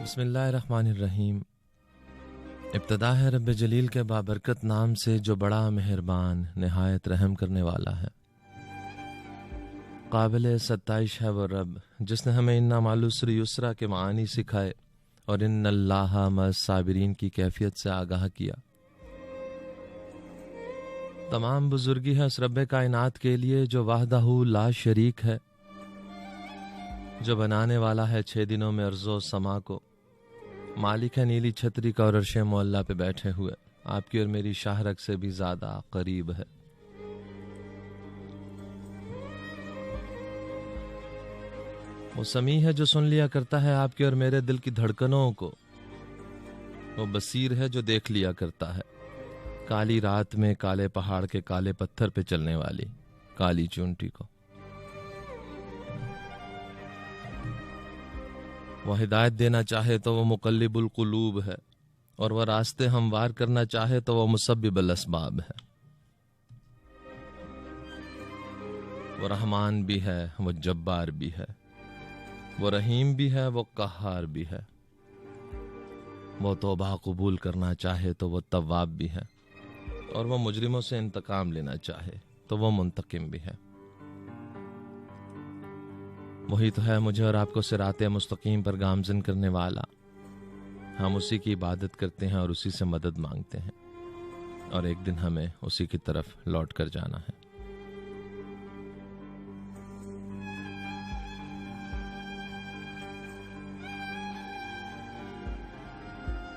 बिस्मिल्लाहिर्रहमानिर्रहीम। इब्तिदा है रब्बे जलील के बाबरकत नाम से जो बड़ा मेहरबान नहायत रहम करने वाला है। काबिल सत्ताइश है वो रब जिसने हमें इन्ना मालूसर युसरा के मानी सिखाए और इन्नल्लाहा मस्साबिरीन की कैफियत से आगाह किया। तमाम बुजुर्गी है उस रब्बे कायनात के लिए जो वाहदहू ला शरीक है, जो बनाने वाला है 6 दिनों में अर्ज़ो समा को, मालिक है नीली छतरी का और अर्शे मोहल्ला पे बैठे हुए, आपकी और मेरी शाहरग से भी ज्यादा करीब है। वो समी है जो सुन लिया करता है आपके और मेरे दिल की धड़कनों को, वो बसीर है जो देख लिया करता है काली रात में काले पहाड़ के काले पत्थर पे चलने वाली काली चूंटी को। वो हिदायत देना चाहे तो वो मुकल्लिबुल कुलूब है और वह रास्ते हमवार करना चाहे तो वह मुसब्बिबुल अस्बाब है। वो रहमान भी है, वो जब्बार भी है, वो रहीम भी है, वो कहार भी है। वो तौबा कबूल करना चाहे तो वो तव्वाब भी है और वो मुजरिमों से इंतकाम लेना चाहे तो वो मुंतकिम भी है। वही तो है मुझे और आपको सिराते मुस्तकीम पर गामजन करने वाला। हम उसी की इबादत करते हैं और उसी से मदद मांगते हैं और एक दिन हमें उसी की तरफ लौट कर जाना है।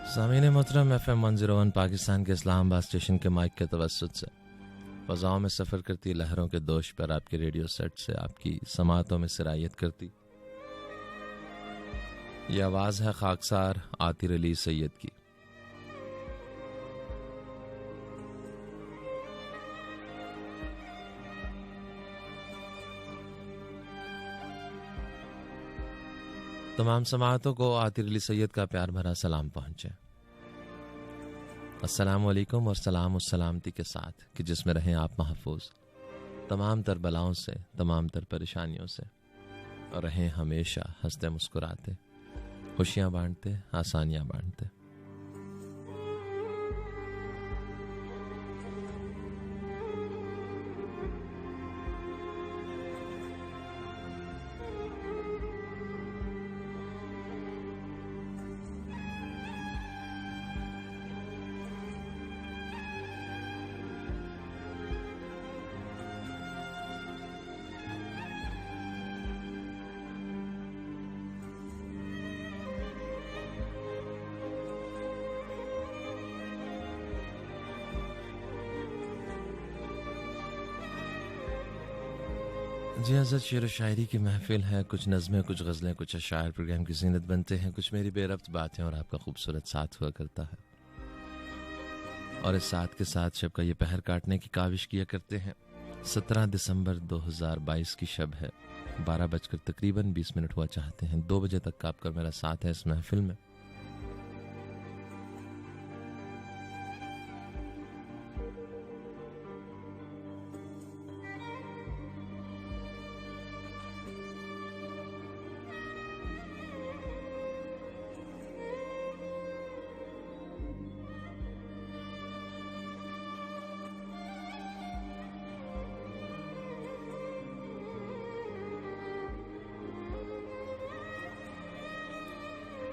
सामीन मोहतरम, FM 101 पाकिस्तान के इस्लामाबाद स्टेशन के माइक के तवस्सुत से फ़ज़ाओं में सफ़र करती लहरों के दोष पर आपके रेडियो सेट से आपकी समातों में सिरायत करती ये आवाज़ है खाकसार आतिर अली सैयद की। तमाम समातों को आतिर अली सैयद का प्यार भरा सलाम पहुंचे। अस्सलाम वालेकुम और सलाम उस सलामती के साथ कि जिसमें रहें आप महफूज तमाम तर बलाओं से, तमाम तर परेशानियों से, और रहें हमेशा हंसते मुस्कुराते, खुशियां बांटते, आसानियां बांटते। जी हज़रत शेर व शायरी की महफिल है। कुछ नज़में, कुछ गज़लें, कुछ अशायर प्रोग्राम की ज़ीनत बनते हैं। कुछ मेरी बेरब्त बातें और आपका खूबसूरत साथ हुआ करता है और इस साथ के साथ शब का ये पहर काटने की काविश किया करते हैं। 17 दिसंबर 2022 की शब है। 12 बजकर तकरीबन 20 मिनट हुआ चाहते हैं। 2 बजे तक का आपका मेरा साथ है इस महफिल में।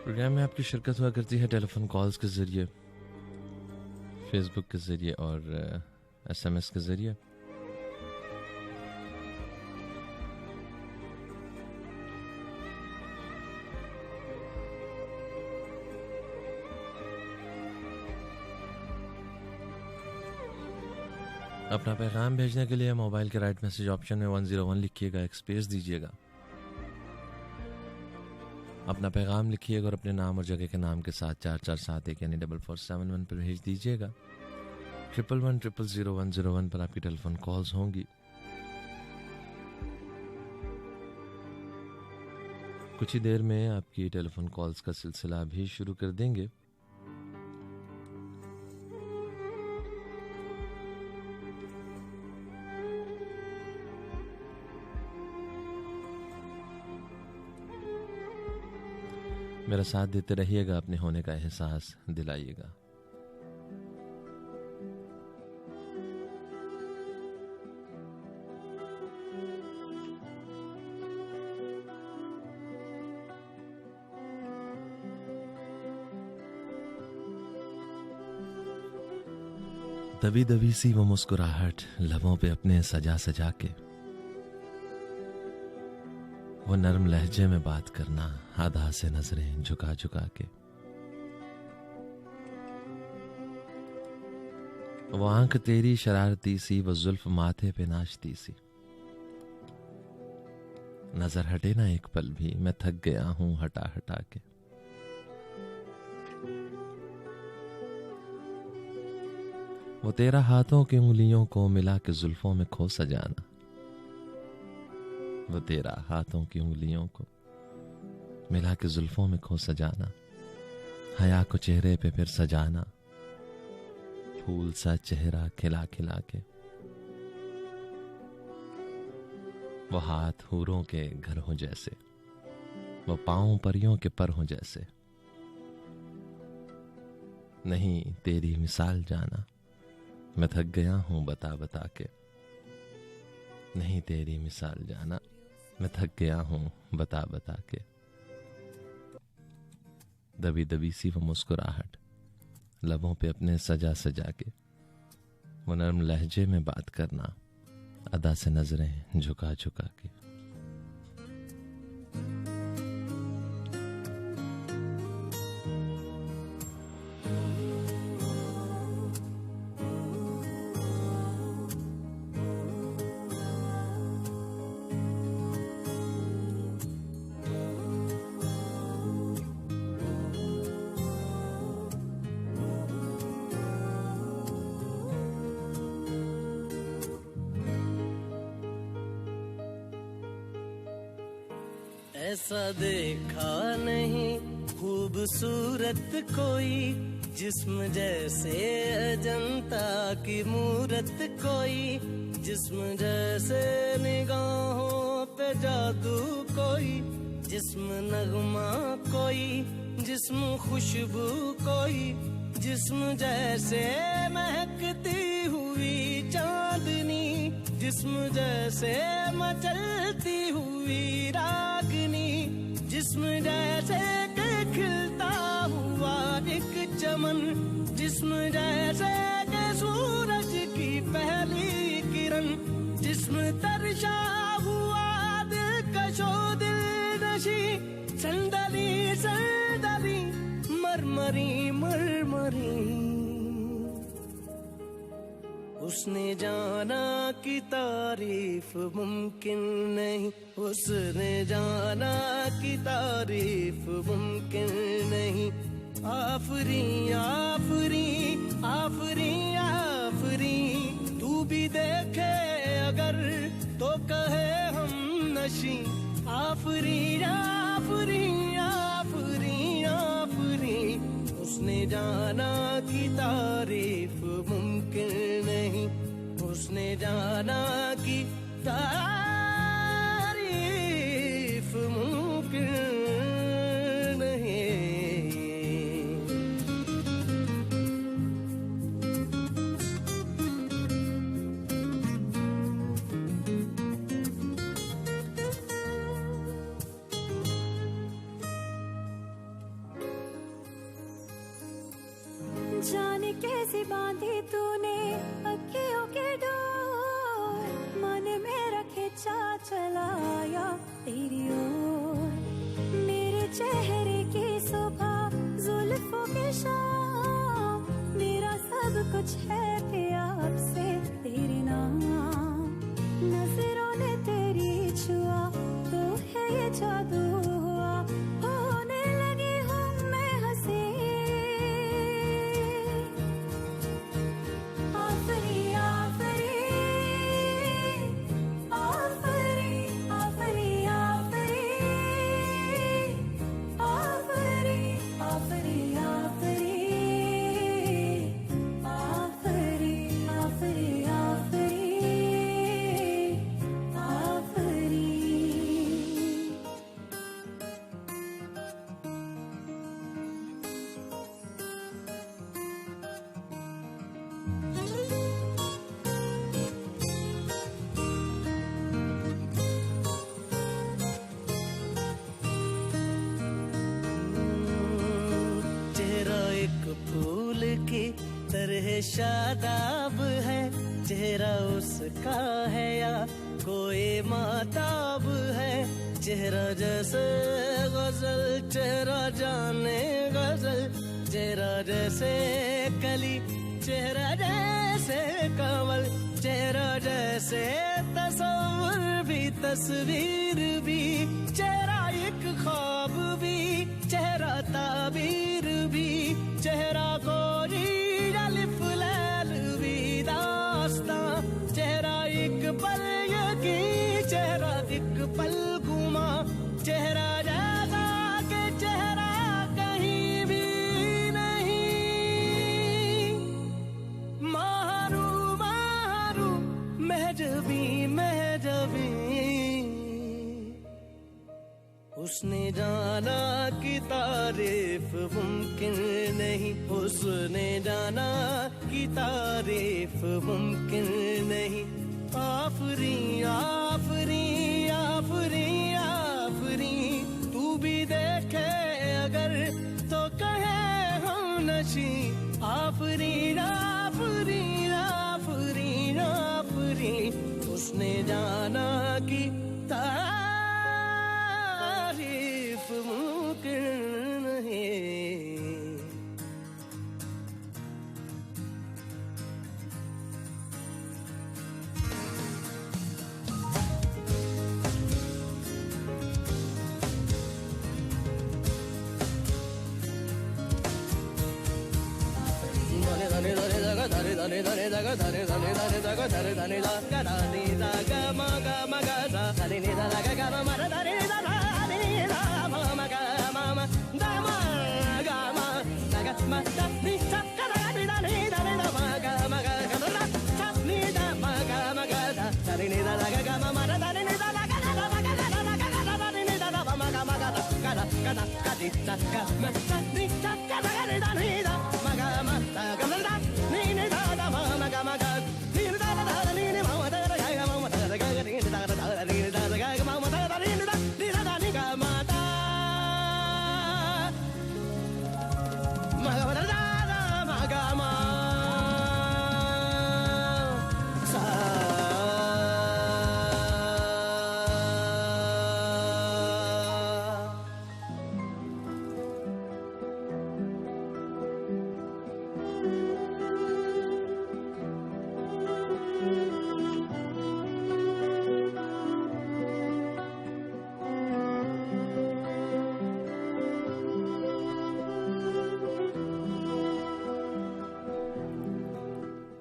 प्रोग्राम में आपकी शिरकत हुआ करती है टेलीफोन कॉल्स के ज़रिए, फेसबुक के ज़रिए और SMS के ज़रिए। अपना पैगाम भेजने के लिए मोबाइल के राइट मैसेज ऑप्शन में 101 लिखिएगा, एक स्पेस दीजिएगा, अपना पैगाम लिखिएगा और अपने नाम और जगह के नाम के साथ 4471 यानी 4471 पर भेज दीजिएगा। 11100101 पर आपकी टेलीफोन कॉल्स होंगी। कुछ ही देर में आपकी टेलीफोन कॉल्स का सिलसिला भी शुरू कर देंगे। मेरा साथ देते रहिएगा, अपने होने का एहसास दिलाइएगा। दबी दबी सी वो मुस्कुराहट लबों पे अपने सजा सजा के, वो नरम लहजे में बात करना आधा से नजरें झुका झुका के, वो आंख तेरी शरारती सी, वो जुल्फ माथे पे नाचती सी। नजर हटे ना एक पल भी, मैं थक गया हूं हटा हटा के। वो तेरा हाथों की उंगलियों को मिला के जुल्फों में खो सजाना, वो तेरा हाथों की उंगलियों को मिला के जुल्फों में खो सजाना, हया को चेहरे पे फिर सजाना, फूल सा चेहरा खिला खिला के। वो हाथ हूरों के घर हो जैसे, वो पांव परियों के पर हो जैसे। नहीं तेरी मिसाल जाना, मैं थक गया हूं बता बता के। नहीं तेरी मिसाल जाना, मैं थक गया हूं बता बता के। दबी दबी सी वो मुस्कुराहट लबों पे अपने सजा सजा के, वो नरम लहजे में बात करना अदा से नजरें झुका झुका के। ऐसा देखा नहीं खूबसूरत कोई, जिस्म जैसे अजंता की मूरत कोई, जिस्म जैसे निगाहों पे जादू कोई, जिस्म नगमा कोई, जिस्म खुशबू कोई, जिस्म जैसे महकती हुई चांदनी, जिस्म जैसे मचलती हुई रागनी, जिस्म जैसे के खिलता हुआ एक चमन, जिस्म जैसे के सूरज की पहली किरण, जिस्म तरशा हुआ दिलकशो दिल नशी, संदली संदली मरमरी मरमरी। उसने जाना कि तारीफ मुमकिन नहीं, उसने जाना कि तारीफ मुमकिन नहीं। आफरी आफरी आफरी आफरी, तू भी देखे अगर तो कहे हम नशी। आफरी आफरी आफरी आफरी, उसने जाना कि तारीफ मुमकिन नहीं, उसने जाना कि तारीफ मुमकिन नहीं। जाने कैसी बांधी तूने अखियों के डोर, मन मेरा खिंचा चलाया तेरी ओर। मेरे चेहरे की सुबह जुल्फों के शाम, मेरा सब कुछ है प्यार से तेरे नाम। नजरों ने तेरी छुआ तो है ये जादू हुआ, होने लगी हूँ मैं हंसी। आफरी आफरी आफरी आफरी आफरी आफरी आफरी आफरी। तरह शादाब है, चेहरा उसका है या कोई माताब है। चेहरा जैसे गजल, चेहरा जाने गजल, चेहरा जैसे कली, चेहरा जैसे कमल, चेहरा जैसे तस्वीर भी, तस्वीर भी, चेहरा एक ख्वाब भी, चेहरा ताबीर भी, चेहरा कोई अलिफ लैल भी दास्तां, चेहरा एक पल यकी, चेहरा एक पल गुमा, चेहरा जैसा के चेहरा कहीं भी नहीं। मारू मारू महजबी महजबी, उसने जाना कि तारीफ मुमकिन नहीं, उसने जाना कि तारीफ मुमकिन नहीं। आफरी आफरी आफरी आफरी, तू भी देखे अगर तो कहे हम नशी। आफरी आफरी आफरी आफरी, उसने जाना कि तारीफ मुमकिन नहीं।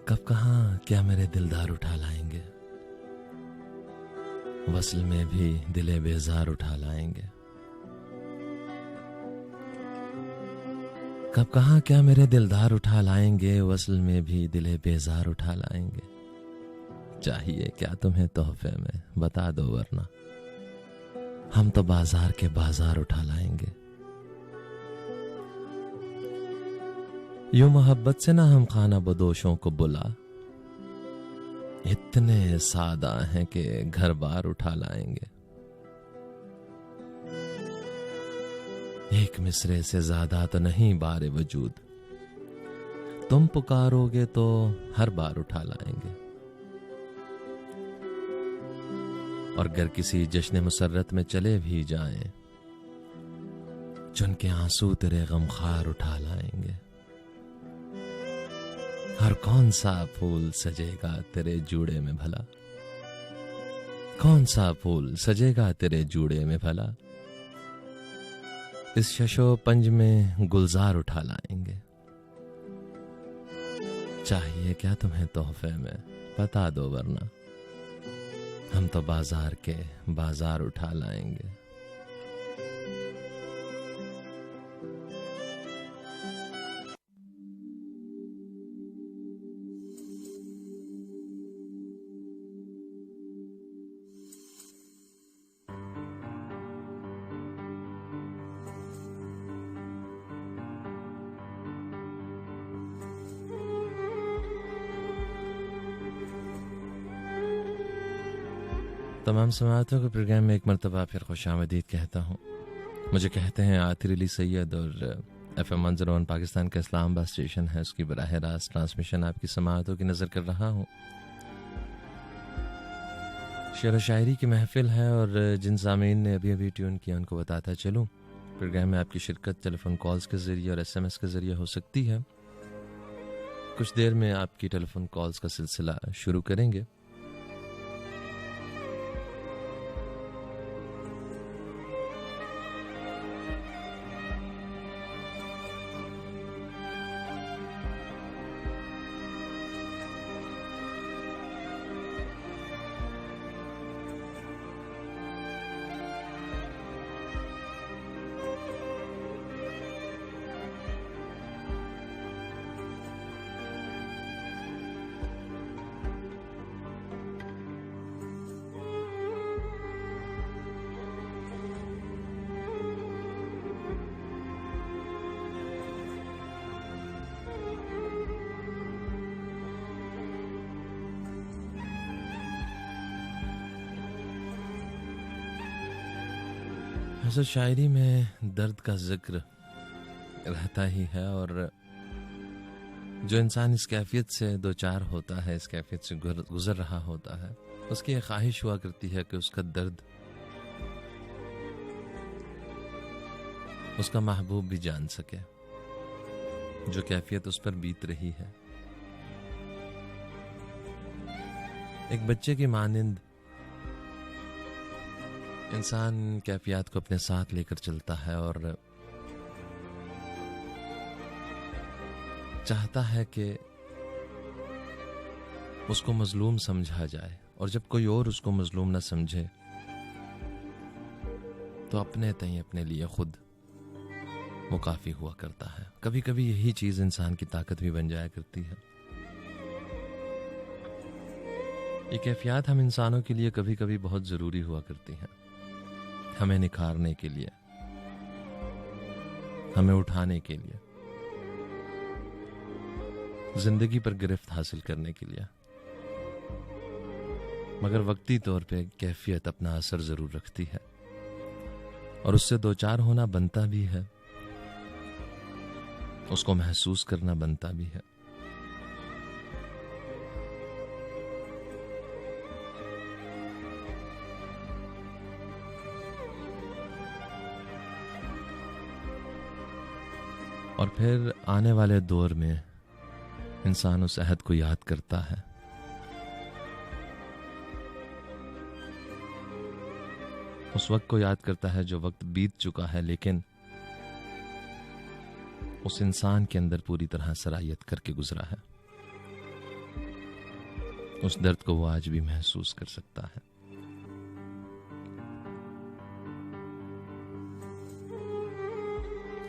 कब कहाँ क्या मेरे दिलदार उठा लाएंगे, वस्ल में भी दिले बेजार उठा लाएंगे। कब कहाँ क्या मेरे दिलदार उठा लाएंगे, वस्ल में भी दिले बेजार उठा लाएंगे। चाहिए क्या तुम्हें तोहफे में, बता दो वरना हम तो बाजार के बाजार उठा लाएंगे। यूं मोहब्बत से ना हम खाना बदोशों को बुला, इतने सादा हैं कि घर बार उठा लाएंगे। एक मिसरे से ज्यादा तो नहीं बारे वजूद, तुम पुकारोगे तो हर बार उठा लाएंगे। और अगर किसी जश्न मुसर्रत में चले भी जाएं, चुन के आंसू तेरे गमखार उठा लाएंगे। हर कौन सा फूल सजेगा तेरे जूड़े में भला, कौन सा फूल सजेगा तेरे जूड़े में भला। इस शशो पंज में गुलजार उठा लाएंगे। चाहिए क्या तुम्हें तोहफे में, बता दो वरना हम तो बाजार के बाजार उठा लाएंगे। तमाम समाअतों के प्रोग्राम में एक मरतबा फिर खुशामदीद कहता हूँ। मुझे कहते हैं आतिर अली सैयद और FM 101 पाकिस्तान का इस्लामाबाद स्टेशन है, उसकी बराह रास्त ट्रांसमिशन आपकी समाअतों की नज़र कर रहा हूँ। शेर व शायरी की महफिल है और जिन सामीन ने अभी अभी ट्यून किया उनको बताता चलूँ, प्रोग्राम में आपकी शिरकत टेलीफोन कॉल्स के ज़रिए और SMS के ज़रिए हो सकती है। कुछ देर में आपकी टेलीफोन कॉल्स का सिलसिला शुरू करेंगे। हज़र शायरी में दर्द का जिक्र रहता ही है और जो इंसान इस कैफियत से दो चार होता है, इस कैफियत से गुजर रहा होता है, उसकी एक ख्वाहिश हुआ करती है कि उसका दर्द उसका महबूब भी जान सके, जो कैफियत उस पर बीत रही है। एक बच्चे की मानिंद इंसान कैफियत को अपने साथ लेकर चलता है और चाहता है कि उसको मजलूम समझा जाए, और जब कोई और उसको मजलूम ना समझे तो अपने तय अपने लिए खुद वो काफी हुआ करता है। कभी कभी यही चीज इंसान की ताकत भी बन जाया करती है। ये कैफियत हम इंसानों के लिए कभी कभी बहुत जरूरी हुआ करती है, हमें निखारने के लिए, हमें उठाने के लिए, जिंदगी पर गिरफ्त हासिल करने के लिए। मगर वक्ती तौर पे कैफियत अपना असर जरूर रखती है और उससे दो चार होना बनता भी है, उसको महसूस करना बनता भी है। और फिर आने वाले दौर में इंसान उस अहद को याद करता है, उस वक्त को याद करता है जो वक्त बीत चुका है, लेकिन उस इंसान के अंदर पूरी तरह सरायत करके गुजरा है। उस दर्द को वो आज भी महसूस कर सकता है।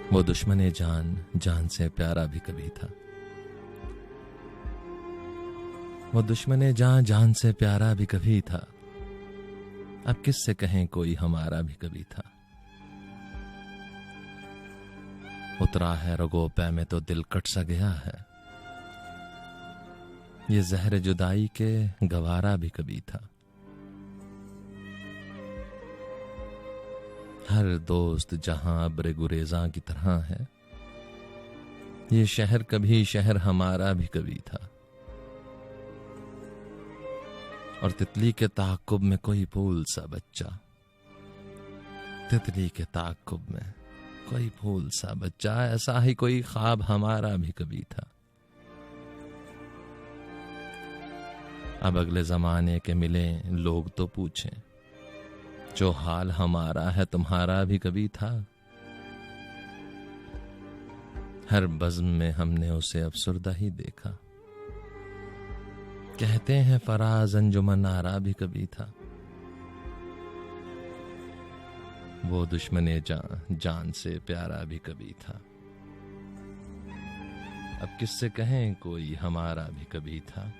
वो दुश्मने जान जान से प्यारा भी कभी था, वो दुश्मने जान जान से प्यारा भी कभी था, अब किससे कहें कोई हमारा भी कभी था। उतरा है रगो पै में तो दिल कट सा गया है, ये जहर जुदाई के गवारा भी कभी था। हर दोस्त जहां अब्रे गुरेज़ां की तरह है, ये शहर कभी शहर हमारा भी कभी था। और तितली के ताक़ुब में कोई फूल सा बच्चा, तितली के ताक़ुब में कोई फूल सा बच्चा, ऐसा ही कोई ख्वाब हमारा भी कभी था। अब अगले जमाने के मिले लोग तो पूछें, जो हाल हमारा है तुम्हारा भी कभी था। हर बज़्म में हमने उसे अफसुर्दा ही देखा, कहते हैं फराज अंजुमन आरा भी कभी था। वो दुश्मने जान से प्यारा भी कभी था, अब किससे कहें कोई हमारा भी कभी था।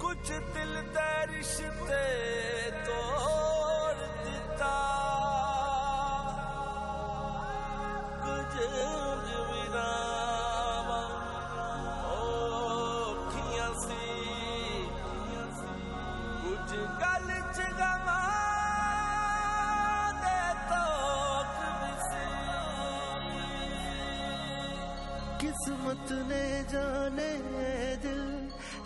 कुछ दिल दे रिश्ते तोड़ दिता, कुछ विराम ओखियां सी, कुछ किस्मत ने जाने दिल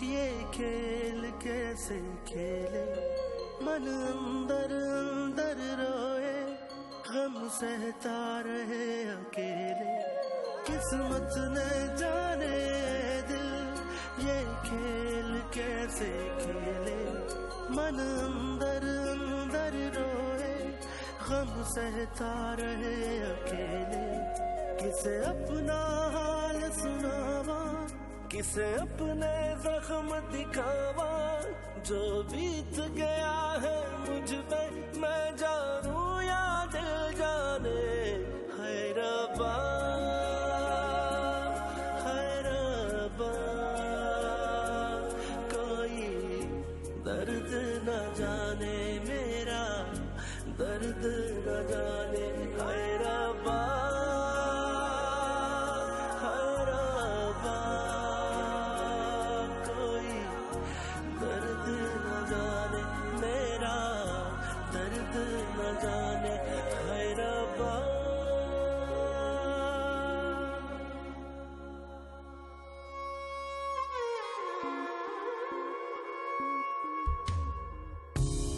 ये खेल कैसे खेले, मन अंदर अंदर रोए, गम सहता रहे अकेले। किस्मत ने जाने दिल ये खेल कैसे खेले, मन अंदर अंदर रोए, गम सहता रहे अकेले। किसे अपना हाल सुनावा, किसे अपने जख्म दिखावा, जो बीत गया है मुझ पे मैं जानू या दिल जाने। है रब्बा, है रब्बा, कोई दर्द न जाने मेरा, दर्द न जाने। है रब्बा,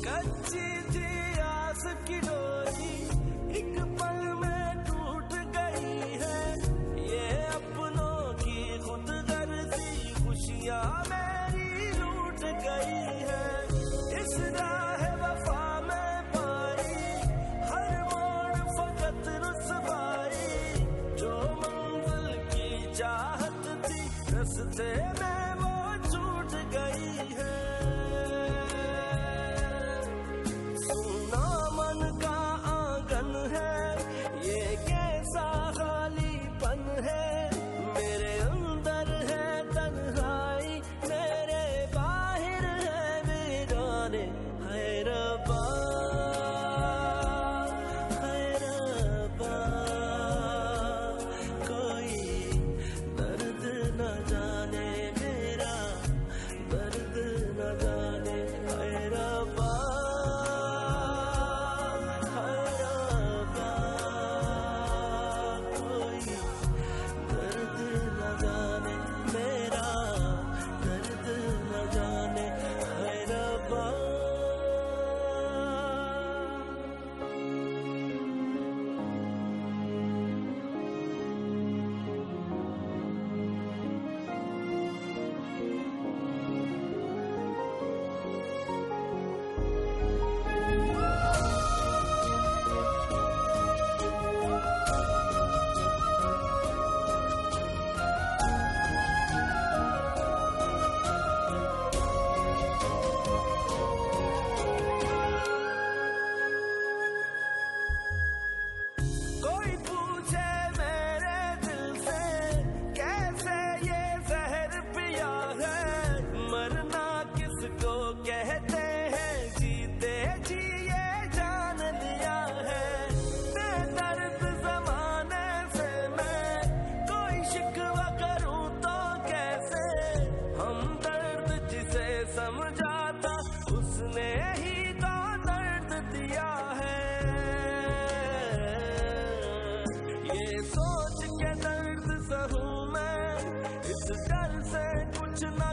कच्ची थी आस की डोरी एक पल में टूट गई है, ये अपनों की खुद गर्जी खुशियां मेरी लूट गई है। इस राह वफा में पाई हर मोड़ फकत रुसवाई, जो मंजिल की चाहत थी रस्ते में वो छूट गई है।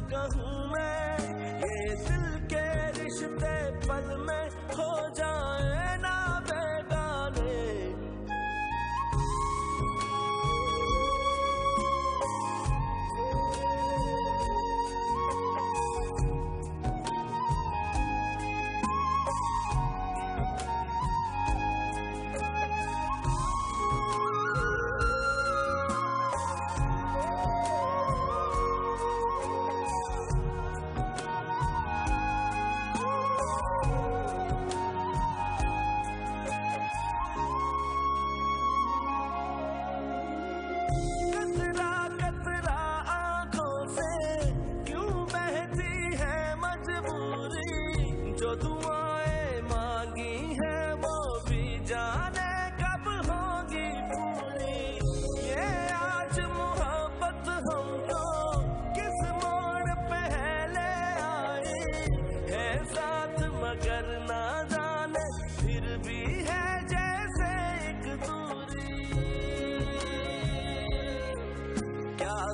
कहूँ मैं ये दिल के रिश्ते पल में हो जाए ना बेगाने। जो दुआएं मांगी है वो भी जाने कब होगी पूरी। ये आज मोहब्बत हमको किस मोड़ पे है ले आई है साथ, मगर ना जाने फिर भी है जैसे एक दूरी।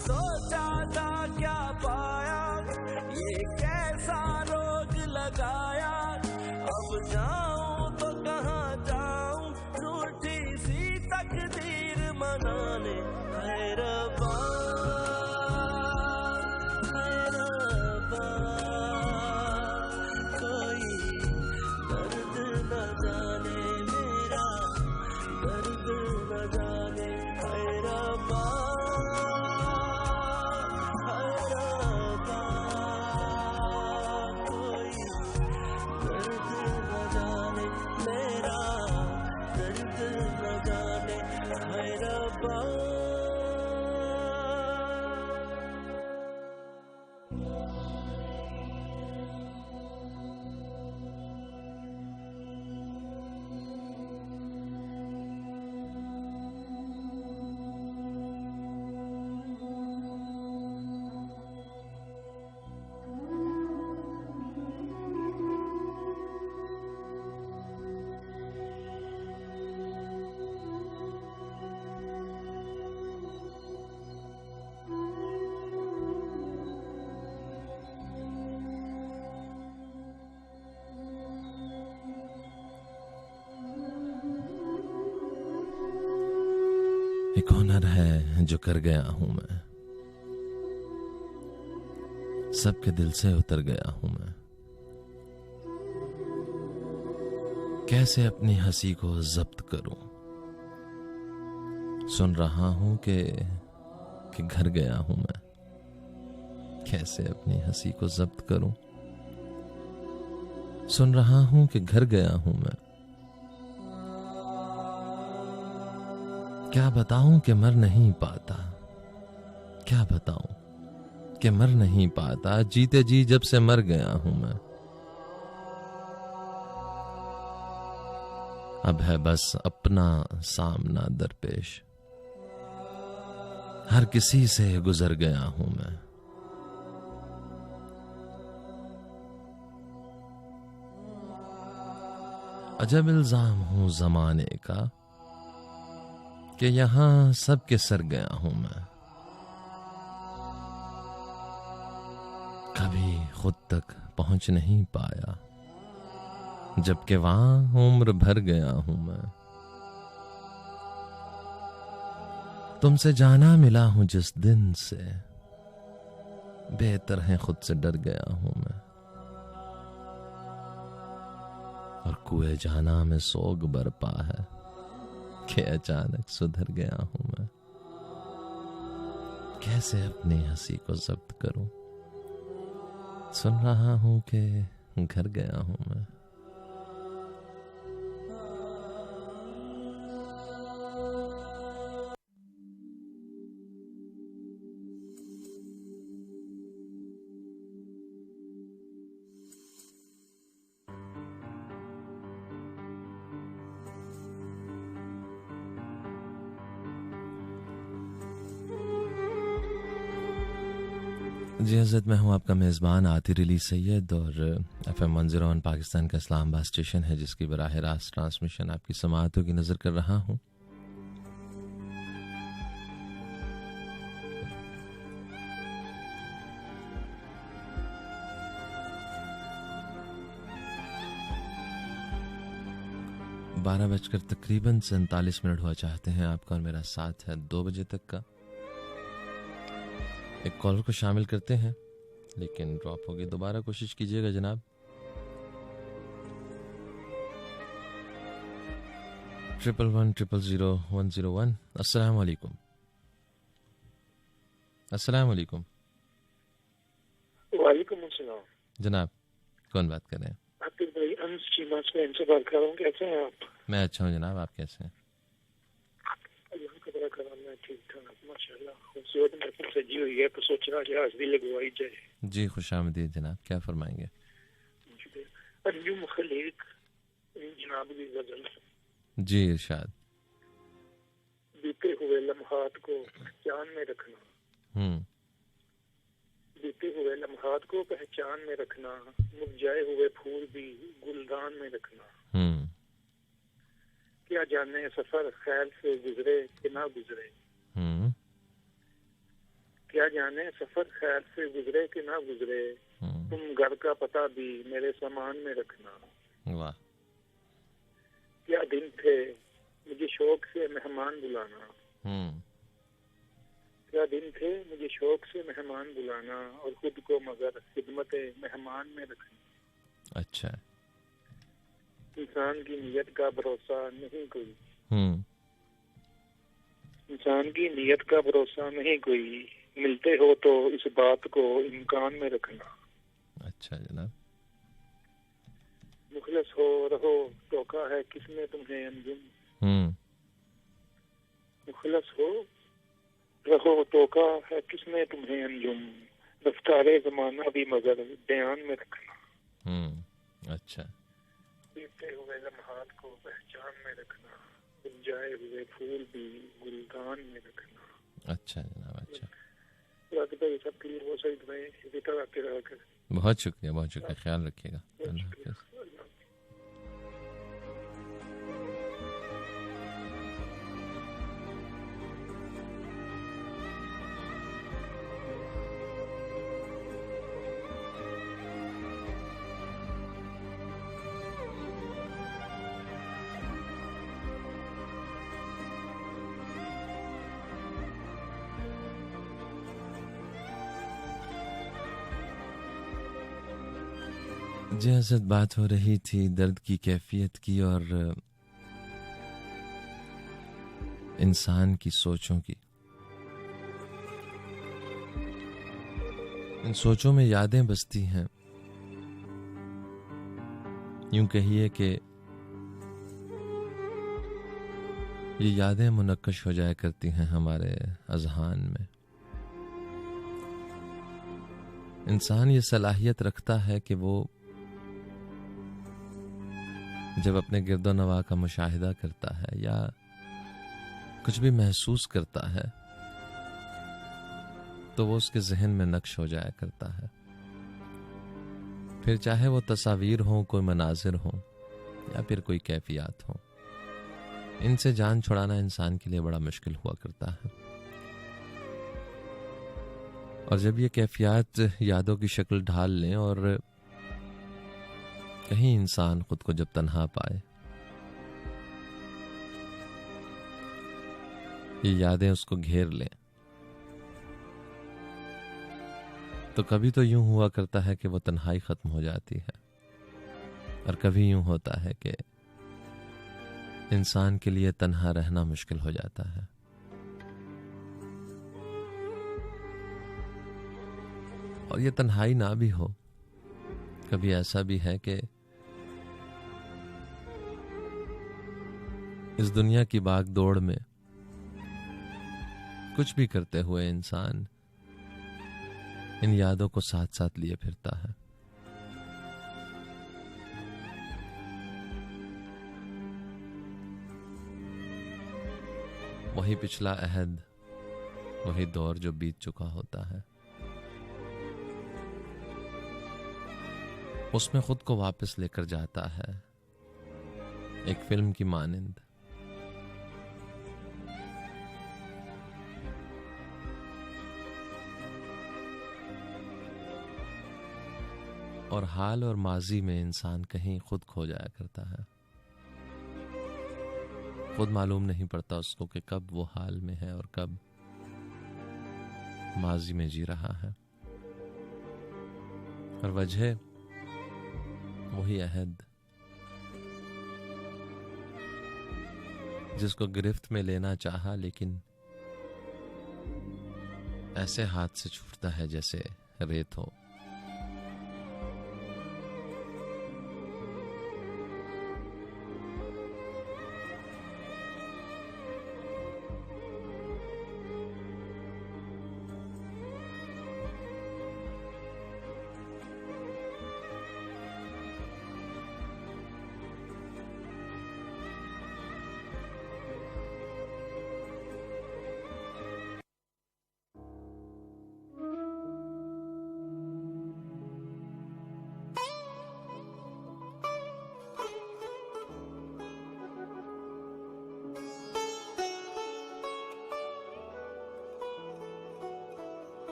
सोचा था क्या पाया, ये कैसा रोग लगाया। अब जाऊं तो कहाँ जाऊं, रूठी सी तकदीर मनाने। है रब्बा, है रब्बा, कोई दर्द न जाने मेरा, दर्द न जाने। है रब्बा, है रब्बा, कोई दर्द न जाने मेरा, दर्द न जाने। है रब्बा। एक हुनर है जो कर गया हूं मैं, सबके दिल से उतर गया हूं मैं। कैसे अपनी हंसी को जब्त करूं, सुन रहा हूं कि घर गया हूं मैं। कैसे अपनी हंसी को जब्त करूं, सुन रहा हूं कि घर गया हूं मैं। क्या बताऊं कि मर नहीं पाता, क्या बताऊं कि मर नहीं पाता। जीते जी जब से मर गया हूं मैं। अब है बस अपना सामना दरपेश, हर किसी से गुजर गया हूं मैं। अजब इल्जाम हूं जमाने का कि यहां सबके सर गया हूं मैं। कभी खुद तक पहुंच नहीं पाया, जबकि वहां उम्र भर गया हूं मैं। तुमसे जाना मिला हूं जिस दिन से, बेहतर है खुद से डर गया हूं मैं। और कुएं जाना में सोग बरपा है कि अचानक सुधर गया हूं मैं। कैसे अपनी हंसी को जब्त करूं, सुन रहा हूं कि घर गया हूं मैं। जी हज़रत, मैं हूं आपका मेज़बान आतिर अली सैयद और FM 101 पाकिस्तान का इस्लामाबाद स्टेशन है, जिसकी बराह रास्त ट्रांसमिशन आपकी समाअतों की नज़र कर रहा हूं। बारह बजकर तकरीबन 47 मिनट हुआ चाहते हैं आपका और मेरा साथ है 2 बजे तक का। एक कॉलर को शामिल करते हैं लेकिन ड्रॉप हो गई, दोबारा कोशिश कीजिएगा जनाब। ट्रिपल 1000101। अस्सलाम वालेकुम। अस्सलाम वालेकुम। वालेकुम अस्सलाम जनाब, कौन बात कर रहे हैं? आतिफ भाई, अंश चीमा स्पेन से बात कर रहा हूँ। कैसे हैं आप? मैं अच्छा हूँ जनाब, आप कैसे हैं? अल्लाह का बड़ा करम है, ठीक ठाक माशाल्लाह। खूबसूरत महफिल सजी हुई है तो सोचना कि हाजिरी लगवाई जाए। जी खुशामदीद जनाब, क्या फरमाएंगे? अंजुम खलीक जनाब की गजल। जी इरशाद। बीते हुए लम्हात को पहचान में रखना, बीते हुए लम्हात को पहचान में रखना, मुरझाए हुए फूल भी गुलदान में रखना। क्या जाने सफर खैर से गुजरे कि ना गुजरे, क्या जाने सफर खैर से गुजरे कि ना गुजरे, तुम घर का पता भी मेरे सामान में रखना। वाह। क्या दिन थे मुझे शौक से मेहमान बुलाना, क्या दिन थे मुझे शौक से मेहमान बुलाना, और खुद को मगर खिदमत मेहमान में रखना। अच्छा। इंसान की नीयत का भरोसा नहीं कोई, इंसान की नीयत का भरोसा नहीं कोई, मिलते हो तो इस बात को इम्कान में रखना। अच्छा जनाब। मुखलस हो रहो टोका है किसने तुम्हें अंजुम, मुखलस हो रहो टोका है किसने तुम्हें अंजुम, रफ्तारे जमाना भी मगर ध्यान में रखना। अच्छा। बीते हुए लम्हात को पहचान में रखना, मुरझाए हुए फूल भी गुलदान में रखना। अच्छा जनाब। अच्छा, लगता है सब क्लियर हो सही में इसी तरह आते रहा कर। बहुत शुक्रिया, बहुत शुक्रिया, ख्याल रखिएगा। अल्लाह हाफ़िज़। जी हज़रत, बात हो रही थी दर्द की कैफियत की और इंसान की सोचों की। इन सोचों में यादें बसती हैं, यूं कहिए कि ये यादें मुनक्कश हो जाया करती हैं हमारे अज़हान में। इंसान ये सलाहियत रखता है कि वो जब अपने गिरदो नवा का मुशाहिदा करता है या कुछ भी महसूस करता है तो वो उसके जहन में नक्श हो जाया करता है। फिर चाहे वो तस्वीर हो, कोई मनाजिर हो या फिर कोई कैफियत हो, इनसे जान छुड़ाना इंसान के लिए बड़ा मुश्किल हुआ करता है। और जब ये कैफियत यादों की शक्ल ढाल लें और कहीं इंसान खुद को जब तन्हा पाए, ये यादें उसको घेर लें, तो कभी तो यूं हुआ करता है कि वो तन्हाई खत्म हो जाती है, और कभी यूं होता है कि इंसान के लिए तन्हा रहना मुश्किल हो जाता है। और ये तन्हाई ना भी हो, कभी ऐसा भी है कि इस दुनिया की भाग दौड़ में कुछ भी करते हुए इंसान इन यादों को साथ साथ लिए फिरता है। वही पिछला अहद, वही दौर जो बीत चुका होता है, उसमें खुद को वापस लेकर जाता है एक फिल्म की मानिंद। और हाल और माजी में इंसान कहीं खुद खो जाया करता है, खुद मालूम नहीं पड़ता उसको कि कब वो हाल में है और कब माजी में जी रहा है। और वजह वही अहद जिसको गिरफ्त में लेना चाहा, लेकिन ऐसे हाथ से छूटता है जैसे रेत हो।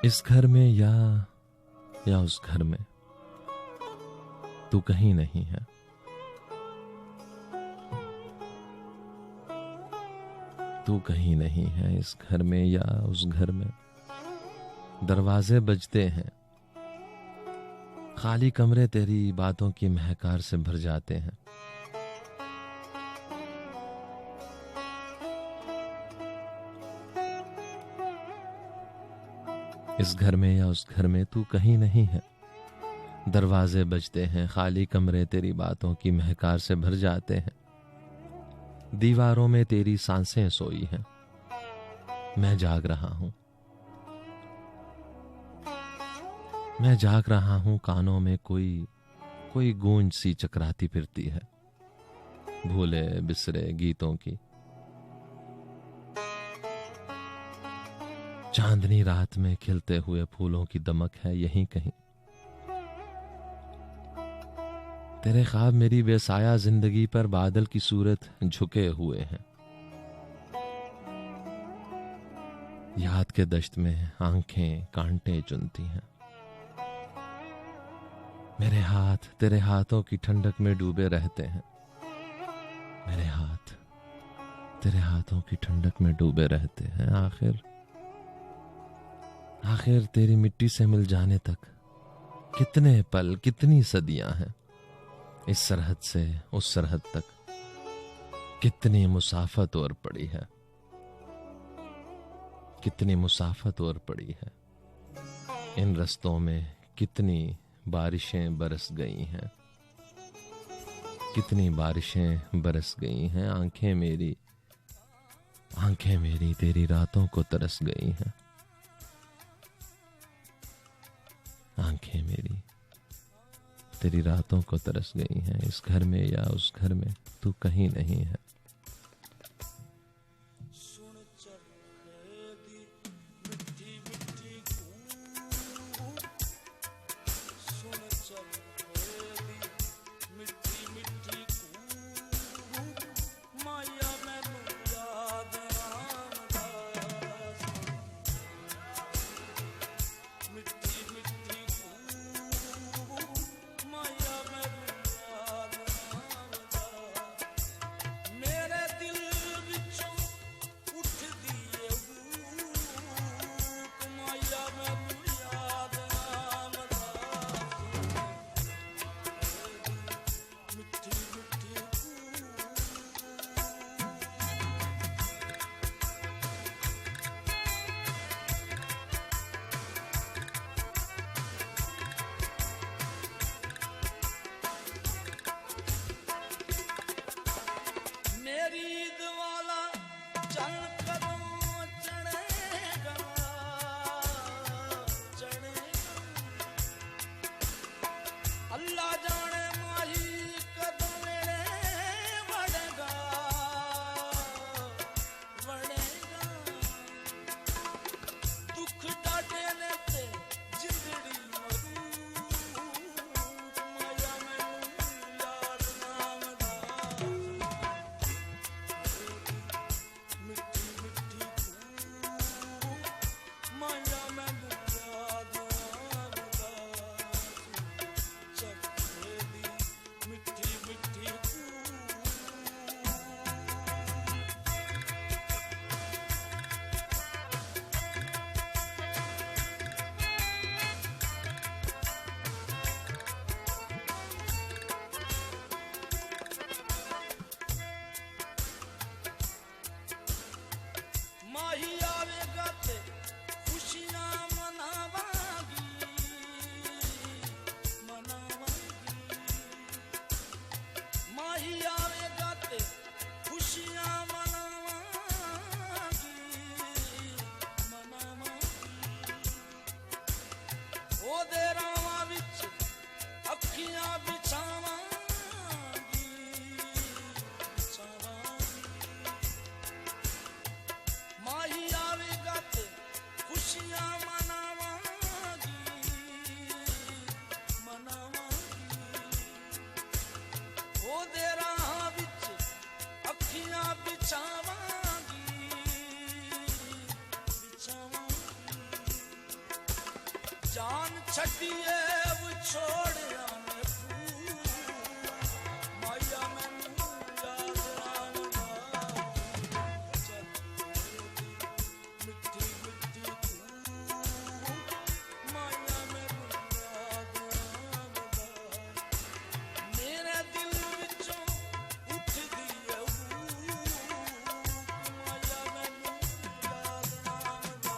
इस घर में या उस घर में तू कहीं नहीं है। तू कहीं नहीं है इस घर में या उस घर में। दरवाजे बजते हैं, खाली कमरे तेरी बातों की महकार से भर जाते हैं। इस घर में या उस घर में तू कहीं नहीं है। दरवाजे बजते हैं, खाली कमरे तेरी बातों की महकार से भर जाते हैं। दीवारों में तेरी सांसें सोई हैं, मैं जाग रहा हूं। मैं जाग रहा हूं, कानों में कोई गूंज सी चकराती फिरती है, भूले बिसरे गीतों की। चांदनी रात में खिलते हुए फूलों की दमक है यहीं कहीं। तेरे ख्वाब मेरी बेसाया जिंदगी पर बादल की सूरत झुके हुए हैं। याद के दश्त में आंखें कांटे चुनती हैं। मेरे हाथ तेरे हाथों की ठंडक में डूबे रहते हैं। मेरे हाथ तेरे हाथों की ठंडक में डूबे रहते हैं। आखिर तेरी मिट्टी से मिल जाने तक कितने पल, कितनी सदियां हैं। इस सरहद से उस सरहद तक कितनी मुसाफत और पड़ी है, कितनी मुसाफत और पड़ी है। इन रस्तों में कितनी बारिशें बरस गई हैं, कितनी बारिशें बरस गई हैं। आंखें मेरी तेरी रातों को तरस गई हैं। आंखें मेरी तेरी रातों को तरस गई हैं। इस घर में या उस घर में तू कहीं नहीं है। जान छड़िए वो छोड़ आने फूल माया मैनू याद आंदा मिठी मिठी माया मैनू याद आंदा मेरे दिल विचों उठदी है माया मैनू याद आंदा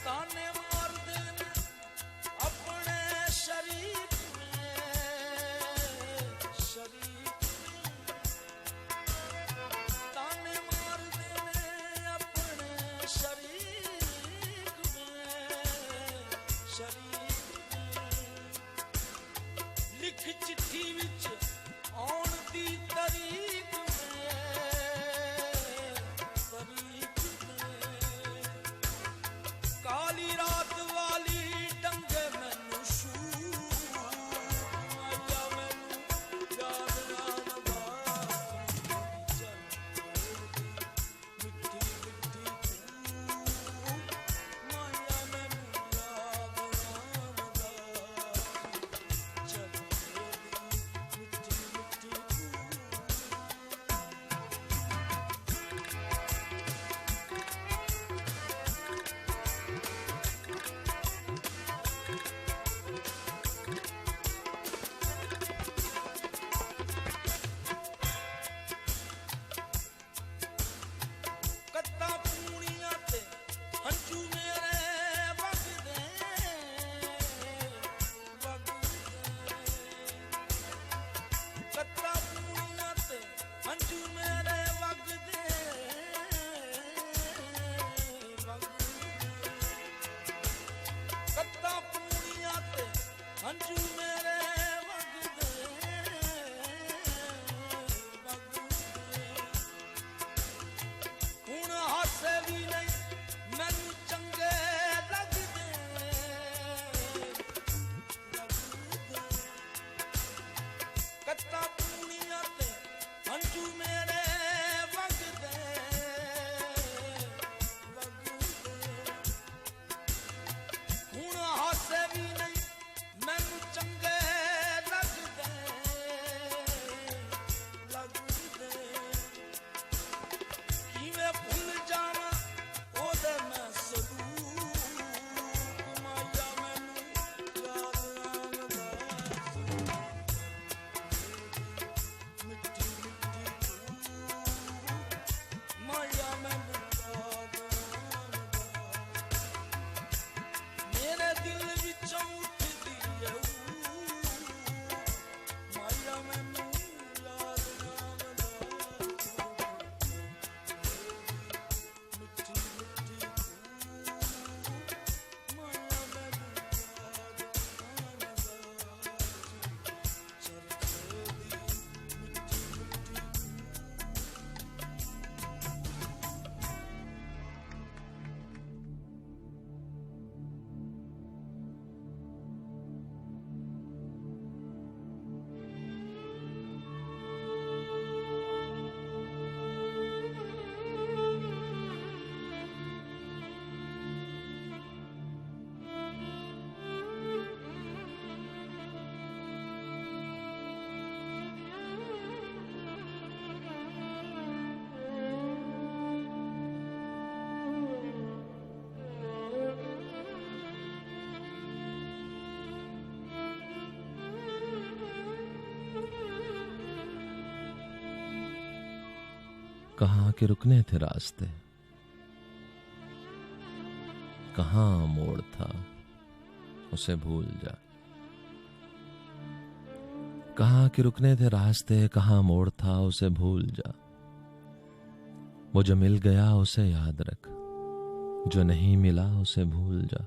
ताने मार देन अपने शरीक में ताने मार देन अपने शरीक में लिख चिट्ठी विच आउण दी तरीक में काली रात वाली डंगे मैनू शू माया मैनू याद आंदा मिठी मिठी माया मैनू याद आंदा चल मिठी मिठी कत्ता पूनियां ते हंझू मेरे वगदे कत्ता पूनियां ते हंझू मेरे वगदे कत्ता पूनियां ते हंझू मेरे वगदे हुण हासे भी नहीं मैनू चंगे लगदे कत्ता पूनियां ते हंझू मेरे वगदे हुण हासे भी नहीं मैनू चंगे लगदे किवें भुल जावां ओदे मैं सलूक माया मैनू याद आंदा मिठी मिठी माया मैनू याद आंदा मेरे दिल विचों उठदी है माया मैनू याद आंदा मिठी मिठी माया मैनू याद आंदा चरखे दी मिठी मिठी कहाँ के रुकने थे रास्ते, कहाँ मोड़ था उसे भूल जा। कहाँ के रुकने थे रास्ते, कहाँ मोड़ था उसे भूल जा। वो जो मिल गया उसे याद रख, जो नहीं मिला उसे भूल जा।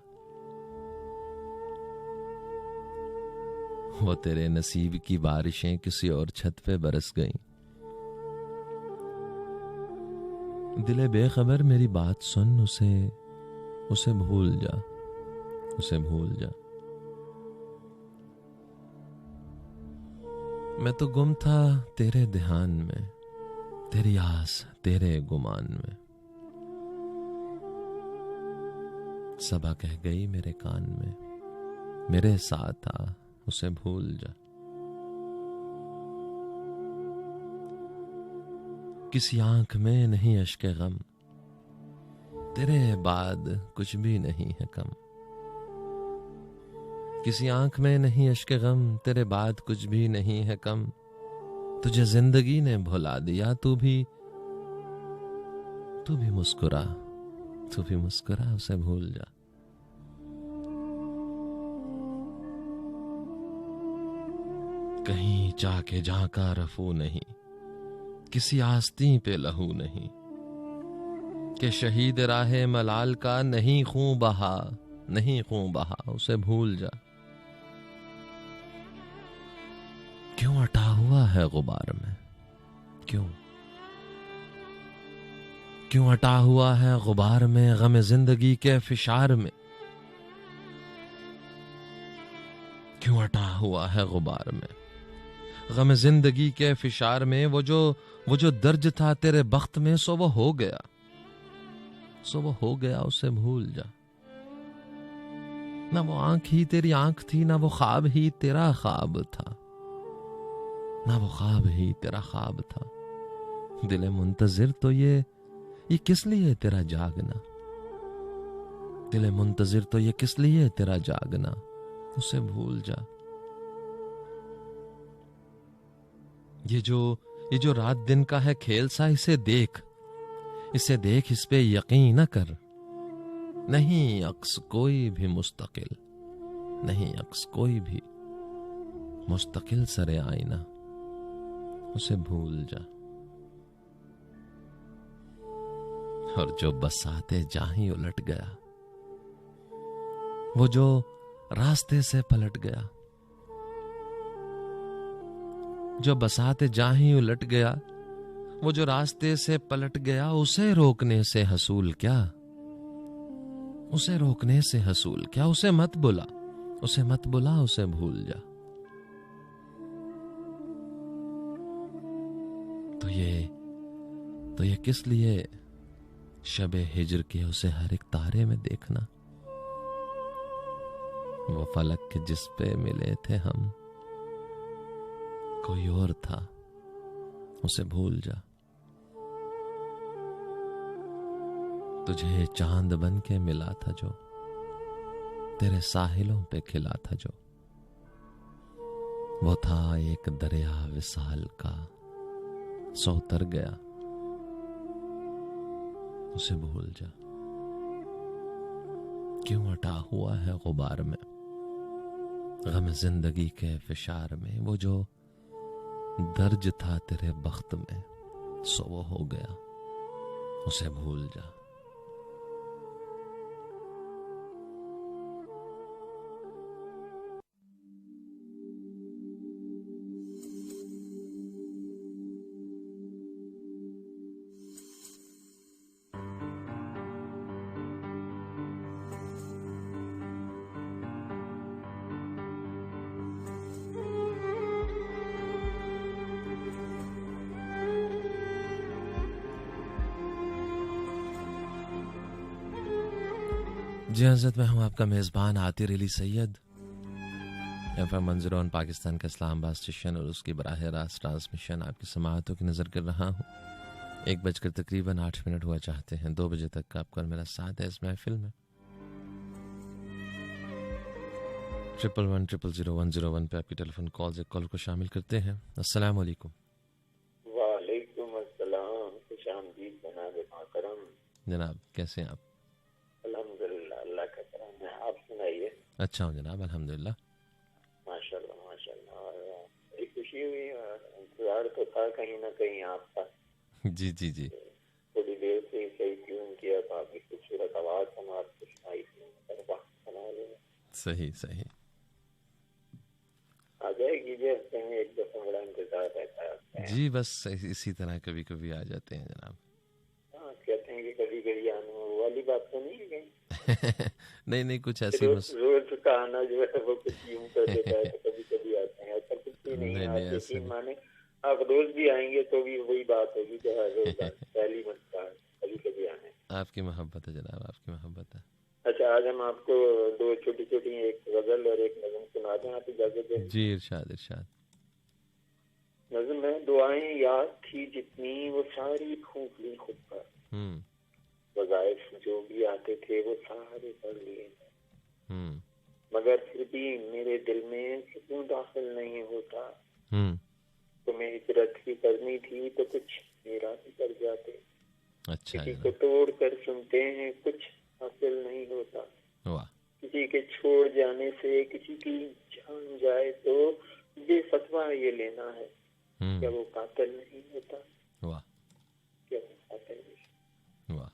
वो तेरे नसीब की बारिशें किसी और छत पे बरस गईं। दिले बेखबर मेरी बात सुन, उसे भूल जा, उसे भूल जा। मैं तो गुम था तेरे ध्यान में, तेरी आस तेरे गुमान में। सबा कह गई मेरे कान में, मेरे साथ आ, उसे भूल जा। किसी आंख में नहीं अश्के गम, तेरे बाद कुछ भी नहीं है कम। किसी आंख में नहीं अश्के गम, तेरे बाद कुछ भी नहीं है कम। तुझे जिंदगी ने भुला दिया, तू भी मुस्कुरा, तू भी मुस्कुरा, उसे भूल जा। कहीं जाके झांका रफू नहीं, किसी आस्तीं पे लहू नहीं, कि शहीद राहे मलाल का नहीं खूं बहा, नहीं खूं बहा, उसे भूल जा। क्यों अटा हुआ है गुबार में, क्यों अटा हुआ है गुबार में, गम जिंदगी के फिशार में। क्यों अटा हुआ है गुबार में, गम जिंदगी के फिशार में। वो जो दर्ज था तेरे बख्त में, सो वो हो गया, उसे भूल जा। ना वो आंख ही तेरी आंख थी, ना वो ख्वाब ही तेरा ख्वाब था, ना वो ख्वाब ही तेरा ख्वाब था। दिले मुंतजिर तो ये किस लिए तेरा जागना, दिले मुंतजिर तो ये किस लिए तेरा जागना, उसे भूल जा। ये जो रात दिन का है खेल सा, इसे देख, इस पे यकीन न कर। नहीं अक्स कोई भी मुस्तकिल, नहीं अक्स कोई भी मुस्तकिल सरे आईना, उसे भूल जा। और जो बसाते जहां उलट गया, वो जो रास्ते से पलट गया, जो बसाते जहां उलट गया, वो जो रास्ते से पलट गया, उसे रोकने से हसूल क्या, उसे रोकने से हसूल क्या। उसे मत बुला, उसे भूल जा। तो ये किस लिए शबे हिज्र के उसे हर एक तारे में देखना। वो फलक के जिस पे मिले थे हम, कोई और था, उसे भूल जा। तुझे चांद बन के मिला था जो, तेरे साहिलों पे खिला था जो, वो था एक दरिया विसाल का, सो उतर गया, उसे भूल जा। क्यों अटा हुआ है गुबार में, गम जिंदगी के फिशार में। वो जो दर्ज था तेरे बख्त में, सो वो हो गया, उसे भूल जा। जी हज़रत, मैं हूँ आपका मेज़बान आतिर अली सैयद, एफएम 101 पाकिस्तान का इस्लामाबाद स्टेशन और उसकी बराह रास्त ट्रांसमिशन आपकी समाअतों की नज़र कर रहा हूँ। 1 तकरीबन 8 हुआ चाहते हैं, 2 बजे तक आपका मेरा साथ है इस महफिल में। 111000101 पे आपकी टेलीफोन कॉल से कॉल को शामिल करते हैं। अस्सलाम वालेकुम। वालेकुम अस्सलाम, खुशामदीद जनाब मोहतरम। जनाब कैसे हैं आप? अल्हम्दुलिल्लाह, अल्लाह का करम है। आप सुनाइए। अच्छा हूँ जनाब, अल्हम्दुलिल्लाह। माशाल्लाह माशाल्लाह। बड़ी खुशी हुई, इंतजार तो था कहीं ना कहीं आपका। जी जी जी। थोड़ी देर से सही ट्यून किया तो आपकी खूबसूरत आवाज हम आपको सुनाई थी। सही सही। आ जाएगी जी, हफ्ते में एक दफा बड़ा इंतजार रहता है। जी बस इसी तरह कभी कभी आ जाते हैं जनाब। हाँ, हैं कि कभी कभी आना, वो वाली बात तो नहीं है कहीं? नहीं नहीं, कुछ ऐसी रोज का आना जो है वो कुछ यूं कर देता है, तो कभी कभी आते हैं, ऐसा कुछ भी नहीं है। नहीं, आप ऐसा यकीन नहीं। माने, आप रोज भी आएंगे तो भी वही बात होगी जो हर रोज पहली मुस्कान, कभी कभी आने। आपकी मोहब्बत है जनाब, आपकी मोहब्बत है। अच्छा, आज हम आपको दो छोटी छोटी, एक गजल और एक नज़म सुना दें, आप इजाजत दें? जी इरशाद इरशाद। नज़म है, दुआएं याद थी जितनी वो सारी फूंक ली खुद पर, वज़ाइफ जो भी आते थे वो सारे पढ़ लिए, मगर फिर भी मेरे दिल में सुकून दाखिल नहीं होता। तुम्हें हिजरत ही करनी थी तो कुछ मेरा भी कर जाते। अच्छा, किसी को तोड़ कर सुनते हैं कुछ हासिल नहीं होता। वाह। किसी के छोड़ जाने से किसी की जान जाए तो बेफतवा ये लेना है, क्या वो कातिल नहीं होता? वाह। क्या वो कातिल नहीं? वाह।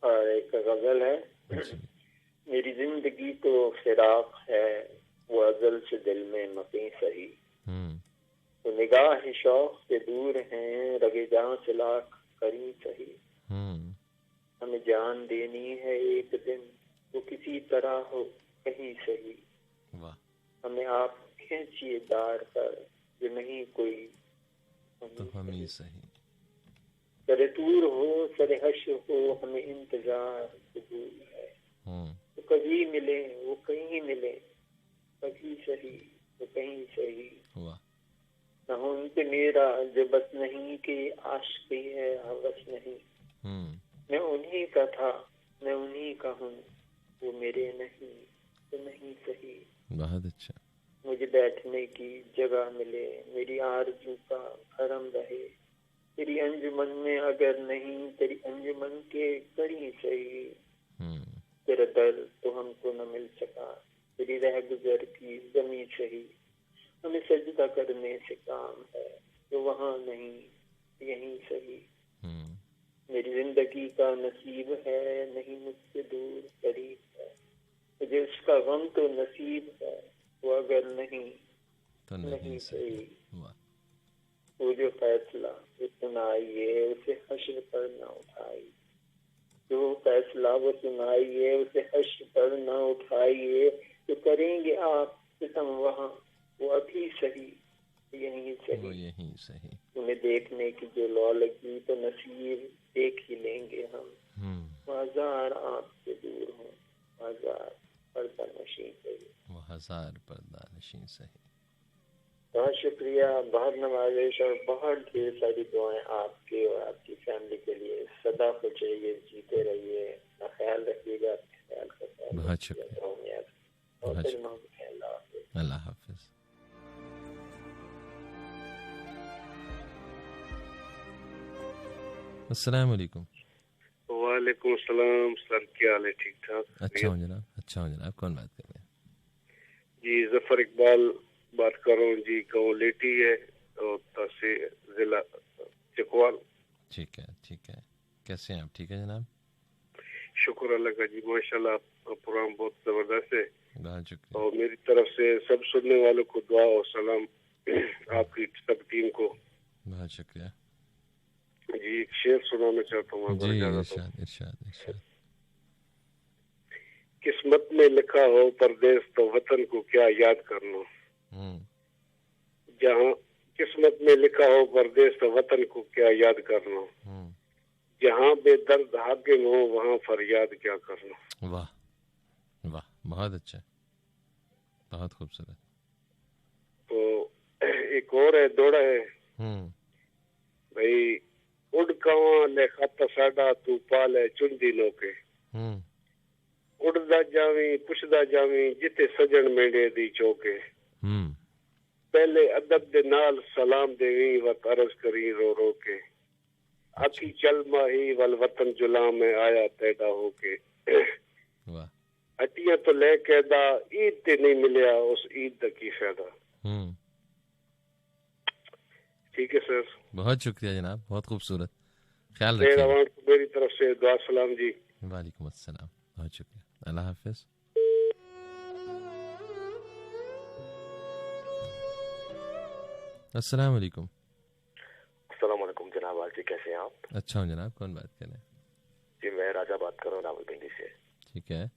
और एक गजल है, मेरी जिंदगी तो फिराक है, वो अजल से दिल में मती सही, तो निगाह शौक से दूर हैं, रगे जान से लाख करी सही। हमें जान देनी है एक दिन, वो किसी तरह हो कहीं सही। वाह। हमें आप खींचिए दार पर, जो नहीं कोई तो हम ही सही। सरे दूर हो सरे हश हो, हमें इंतजार कबूल है। तो कभी मिले वो कहीं मिले, कभी सही वो कहीं सही। वाह। न हो उनसे मेरा जो बस नहीं कि आशिकी है हवस नहीं। मैं उन्हीं का था मैं उन्हीं का हूँ, वो मेरे नहीं तो नहीं सही। बहुत अच्छा। मुझे बैठने की जगह मिले, मेरी आरज़ू का भरम रहे, तेरी अंजुमन में अगर नहीं तेरी अंजुमन के कड़ी सही। तेरा दर्द तो हमको न मिल सका, तेरी रह गुजर की जमी सही। हमें सजदा करने से काम है, जो वहाँ नहीं यहीं सही। मेरी जिंदगी का नसीब है, नहीं मुझसे दूर करीब है, मुझे उसका गम तो नसीब है, वो अगर नहीं तो नहीं सही। वाह। वो जो फैसला वो सुनाइए, उसे हश्र पर न उठाइए। जो फैसला वो सुनाइए, उसे हश्र पर न उठाइए। तो करेंगे आप सितम वहाँ, वो अभी सही यहीं सही। वो यहीं सही। तुम्हें देखने की जो लौ लगी तो नसीब देख ही लेंगे हम। बाजार आपसे दूर हो, बाजार पर्दा नशीं सही। वो हजार पर्दा नशीं सही। बहुत शुक्रिया, बहुत नवाजिश और बहुत ढेर सारी दुआएं आपके और आपकी फैमिली के लिए। सदा खुश रहिए, जीते रहिए, अपना ख्याल रखिएगा, ख्याल का बहुत शुक्रिया। अल्लाह हाफिज। अस्सलाम वालेकुम। वालेकुम सलाम सर, क्या हाल है? ठीक ठाक? अच्छा हूँ जनाब, अच्छा हूँ जनाब। कौन बात कर रहे हैं? जी जफर इकबाल बात कर रहा हूँ जी। गाँव लेटी है और तहसील जिला चकवाल। ठीक है ठीक है। कैसे हैं आप? ठीक है जनाब, शुक्र अल्लाह का जी, माशाल्लाह आपका प्रोग्राम बहुत जबरदस्त है। बहुत शुक्रिया। और मेरी तरफ से सब सुनने वालों को दुआ और सलाम, आपकी सब टीम को बहुत शुक्रिया जी। एक शेर सुनाना चाहता हूँ जी। अगर इरशाद इरशाद इरशाद। किस्मत में लिखा हो परदेस तो वतन को क्या याद करना। जहाँ किस्मत में लिखा हो परदेस तो वतन को क्या याद करना। जहाँ बेदर्द हाकिम हो वहाँ फरियाद क्या करना। वाह वाह, बहुत अच्छा, बहुत खूबसूरत। तो एक और है, दौड़ा है भाई, उड़ कवां ले खत साडा तू पाले चुंदी लोके। उड़दा जावी पुछदा जावी जिते सजन मेंढे दी चौके। पहले अदब दे नाल सलाम देवी व अर्ज करी रो रो के। आखी चल माही वल वतन जुला में आया पैदा होके। वाह। हटिया तो ले कैदा ईद ते नहीं मिलिया उस ईद दा की फायदा। ठीक है सर, बहुत शुक्रिया जनाब, बहुत खूबसूरत। ख्याल रखिए। मेरी तरफ से दुआ सलाम जी। वालेकुम अस्सलाम, बहुत शुक्रिया। अल्लाह हाफिज। अस्सलाम वालेकुम। अस्सलाम वालेकुम जनाब, आज कैसे हैं आप? अच्छा हूँ जनाब, कौन बात कर रहे हैं? राजा बात कर रहा हूँ रावलपिंडी से। ठीक है,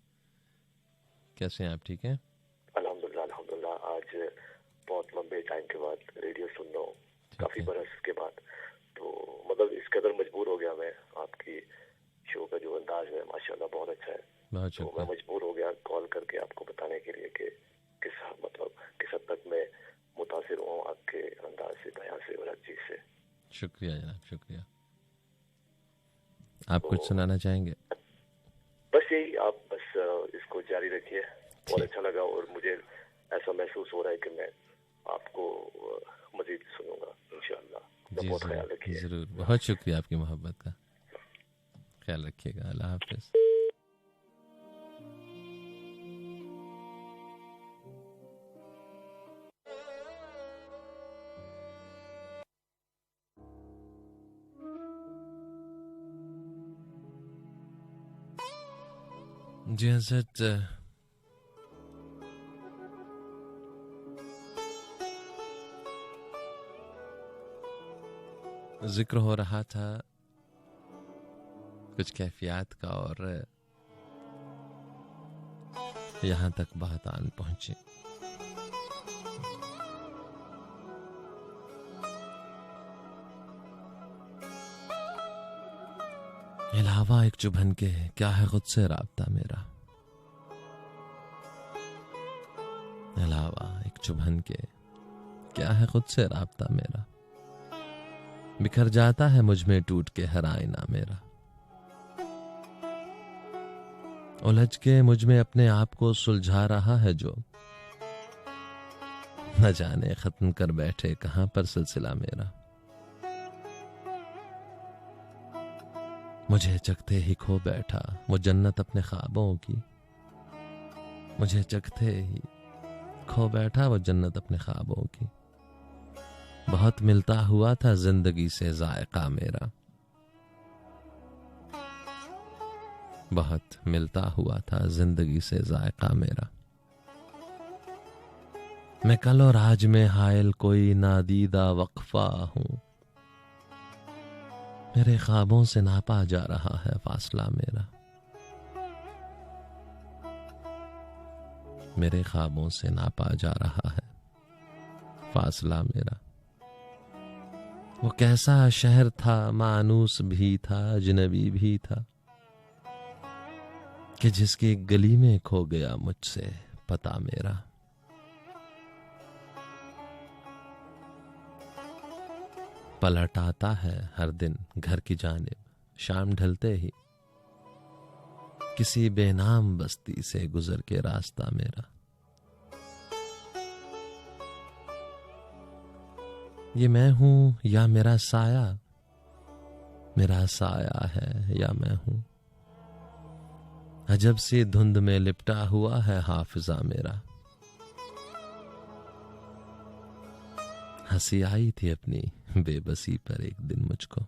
कैसे हैं आप? ठीक हैं? अल्हम्दुलिल्लाह अल्हम्दुलिल्लाह। आज बहुत लंबे टाइम के बाद रेडियो सुन रहा हूँ, काफी बरस के बाद। तो मतलब इस कदर मजबूर हो गया मैं, आपकी शो का जो अंदाज है माशाल्लाह बहुत अच्छा है। तो मैं मजबूर हो गया कॉल करके आपको बताने के लिए कि किस हद तक मैं मुतासिर हूँ आपके अंदाज से, बयान से और हर चीज से। शुक्रिया जनाब, शुक्रिया। आप कुछ सुनाना चाहेंगे? बस यही, आप बस इसको जारी रखिए। बहुत अच्छा लगा और मुझे ऐसा महसूस हो रहा है कि मैं आपको मजीद सुनूंगा इंशाअल्लाह। जी बहुत ख्याल रखिए। जरूर, बहुत शुक्रिया आपकी मोहब्बत का। ख्याल रखिएगा। अल्लाह हाफिज। जी हज़रत, जिक्र हो रहा था कुछ कैफियत का और यहां तक बात आन पहुंची। अलावा एक चुभन के क्या है खुद से राब्ता मेरा, अलावा एक चुभन के क्या है खुद से राब्ता मेरा, बिखर जाता है मुझ में टूट के हर आईना मेरा, उलझ के मुझ में अपने आप को सुलझा रहा है जो, न जाने खत्म कर बैठे कहां पर सिलसिला मेरा। मुझे चखते ही खो बैठा वो जन्नत अपने ख्वाबों की, मुझे चखते ही खो बैठा वो जन्नत अपने ख्वाबों की। बहुत मिलता हुआ था जिंदगी से जायका मेरा, बहुत मिलता हुआ था जिंदगी से जायका मेरा। मैं कल और आज में हायल कोई नादीदा वक्फा हूं, मेरे ख्वाबों से नापा जा रहा है फासला मेरा, मेरे ख्वाबों से नापा जा रहा है फासला मेरा। वो कैसा शहर था, मानूस भी था, अजनबी भी था, कि जिसकी गली में खो गया मुझसे पता मेरा। पलट आता है हर दिन घर की जानिब शाम ढलते ही, किसी बेनाम बस्ती से गुजर के रास्ता मेरा। ये मैं हूं या मेरा साया, मेरा साया है या मैं हूं, अजब सी धुंध में लिपटा हुआ है हाफिजा मेरा। हंसी आई थी अपनी बेबसी पर एक दिन मुझको,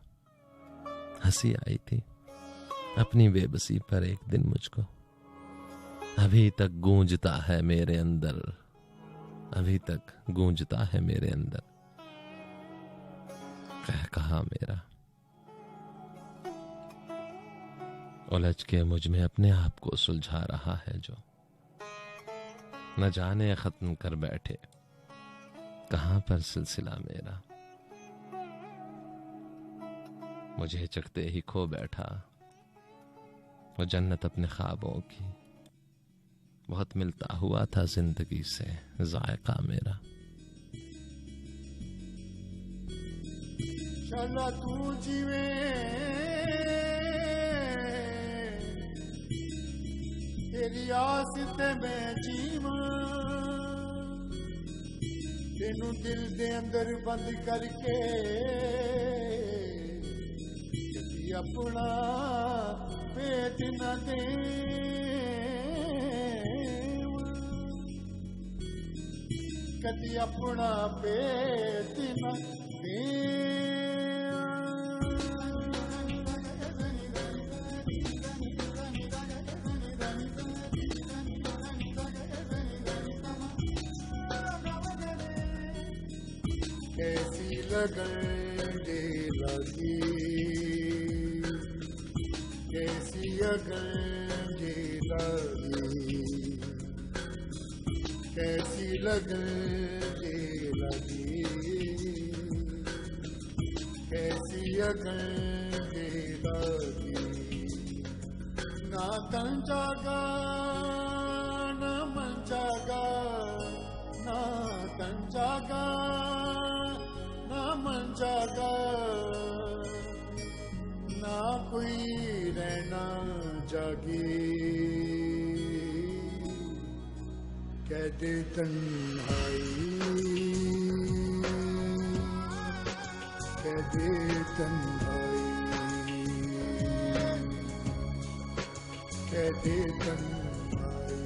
हंसी आई थी अपनी बेबसी पर एक दिन मुझको। अभी तक गूंजता है मेरे अंदर, अभी तक गूंजता है मेरे अंदर कहा मेरा। उलझ के मुझ में अपने आप को सुलझा रहा है जो, न जाने खत्म कर बैठे कहां पर सिलसिला मेरा। मुझे चखते ही खो बैठा वो जन्नत अपने ख्वाबों की, बहुत मिलता हुआ था जिंदगी से जायका मेरा। चला तू जीवे तेरी आस ते मैं जीवां, तेनू दिल दे अंदर बंद करके कदी अपना पेट न दे, कदी अपना पेट न दे। कैसी लगन दे लगी कैसी अगर ये लगी, कैसी लगन ये लगी, कैसी अगर ये लगी। ना तन जागा ना मन जागा, ना तन जागा ना मन जागा, ना कोई रहना जागी। कहते तन्हाई, कहते तन्हाई, कहते तन्हाई,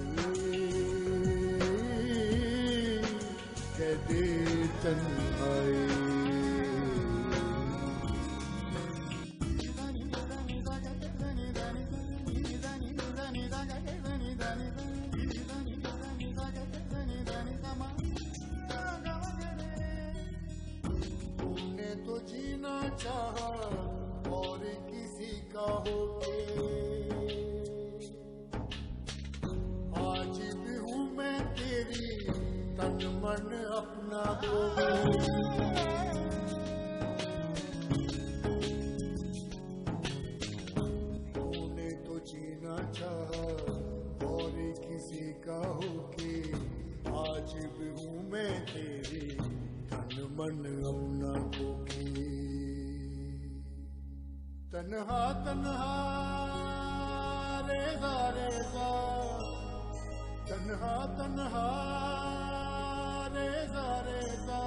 कहते तन्हाई। तूने तो जीना चाहा और किसी का होके, आज भी हूँ मैं तेरी, तन मन अपना होके। तूने तो जीना चाहा और किसी का होके, आज भी हूँ मैं तेरी, तन मन अपना होके। तन्हा तन्हा रेजा रेजा, तन्हा तन्हा रेजा रेजा,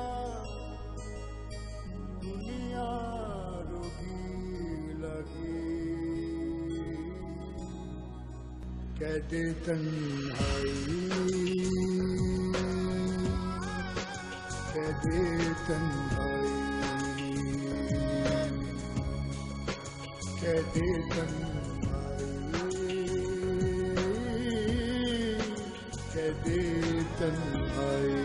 दुनिया रोगी लगी। कहते तन्हाई, कहते तन्हाई, कहते तन्हाई, कहते तन्हाई।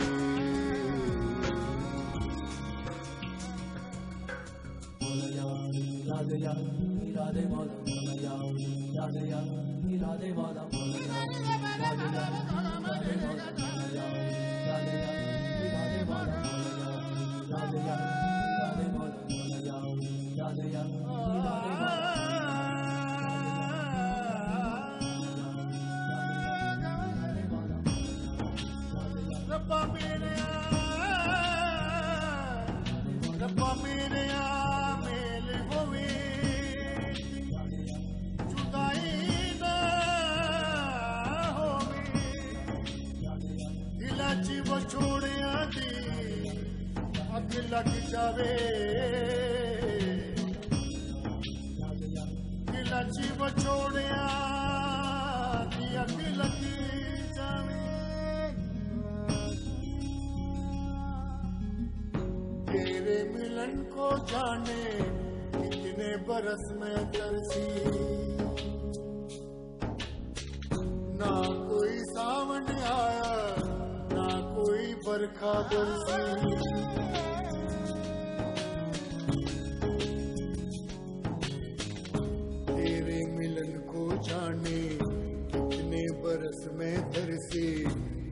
रब्बा मेरे मेल होवे, जुदाई ना होवे, दिला च वो छोड़िया दी अग लग जावे, दिला च वो छोड़िया दी अग लग जावे। तेरे मिलन को जाने कितने बरस में तरसी, ना कोई सावन आया ना कोई बरखा बरसी। तेरे मिलन को जाने कितने बरस में तरसी,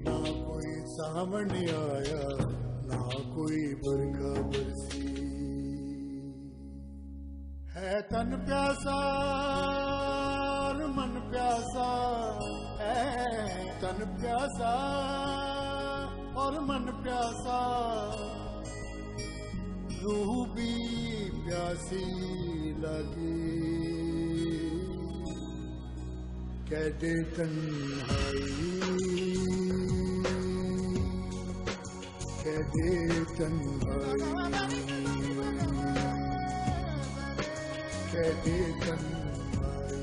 ना कोई सावन आया ना कोई बरखा बरसी। है तन प्यासा और मन प्यासा, है तन प्यासा और मन प्यासा, रूह भी प्यासी लगी। कहते तन्हाई, कहते तन्हाई, कहते तन्हाई,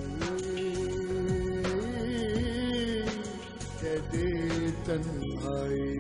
कहते तन्हाई।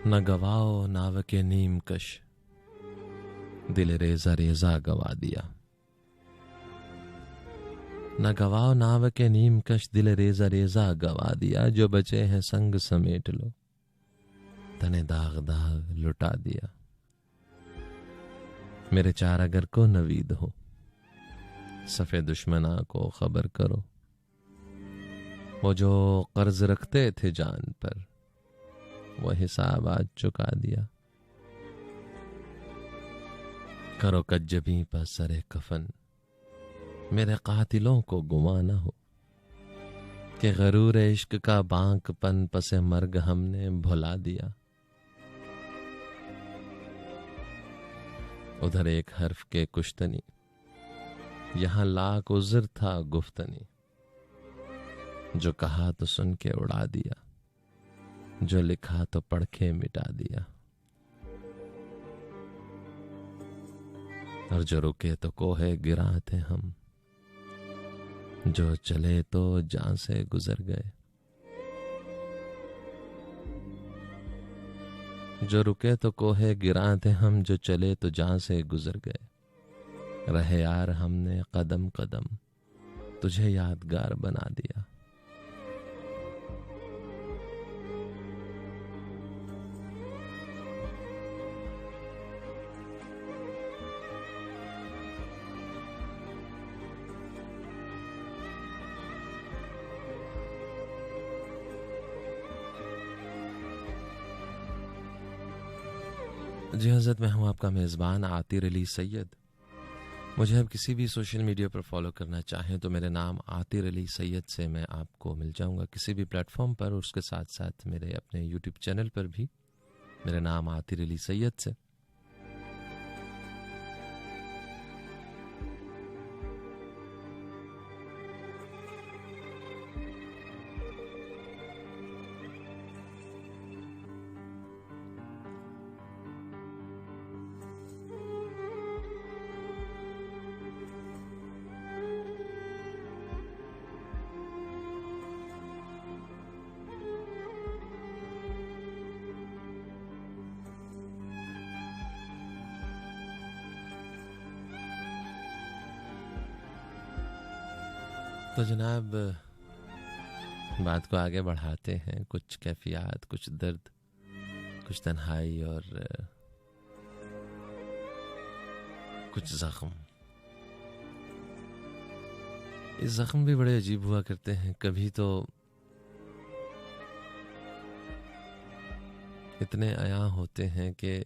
न गवाओ नाव के नीम कश, दिल रेजा रेजा गवा दिया। न गवाओ नाव के नीम कश, दिल रेजा रेजा गवा दिया। जो बचे हैं संग समेट लो, तने दाग दाग लुटा दिया। मेरे चार अगर को नवीद हो, सफे दुश्मना को खबर करो। वो जो कर्ज रखते थे जान पर, वो हिसाब आज चुका दिया। करो कज्जबी पर सरे कफन, मेरे कातिलों को गुमाना हो कि गरूर इश्क का बांकपन पसे मर्ग हमने भुला दिया। उधर एक हर्फ के कुश्तनी, यहां लाख उज़्र था गुफ्तनी। जो कहा तो सुन के उड़ा दिया, जो लिखा तो पढ़ के मिटा दिया। और जो रुके तो कोहे गिरा थे हम, जो चले तो जान से गुजर गए। जो रुके तो कोहे गिरा थे हम, जो चले तो जान से गुजर गए। रहे यार हमने कदम कदम, तुझे यादगार बना दिया। जी हज़रत, मैं हूं आपका मेज़बान आतिर अली सैयद। मुझे अब किसी भी सोशल मीडिया पर फॉलो करना चाहें तो मेरे नाम आतिर अली सैयद से मैं आपको मिल जाऊंगा किसी भी प्लेटफॉर्म पर। उसके साथ साथ मेरे अपने यूट्यूब चैनल पर भी मेरे नाम आतिर अली सैयद से। तो जनाब, बात को आगे बढ़ाते हैं। कुछ कैफियत, कुछ दर्द, कुछ तन्हाई और कुछ जख्म। ये जख्म भी बड़े अजीब हुआ करते हैं। कभी तो इतने आया होते हैं कि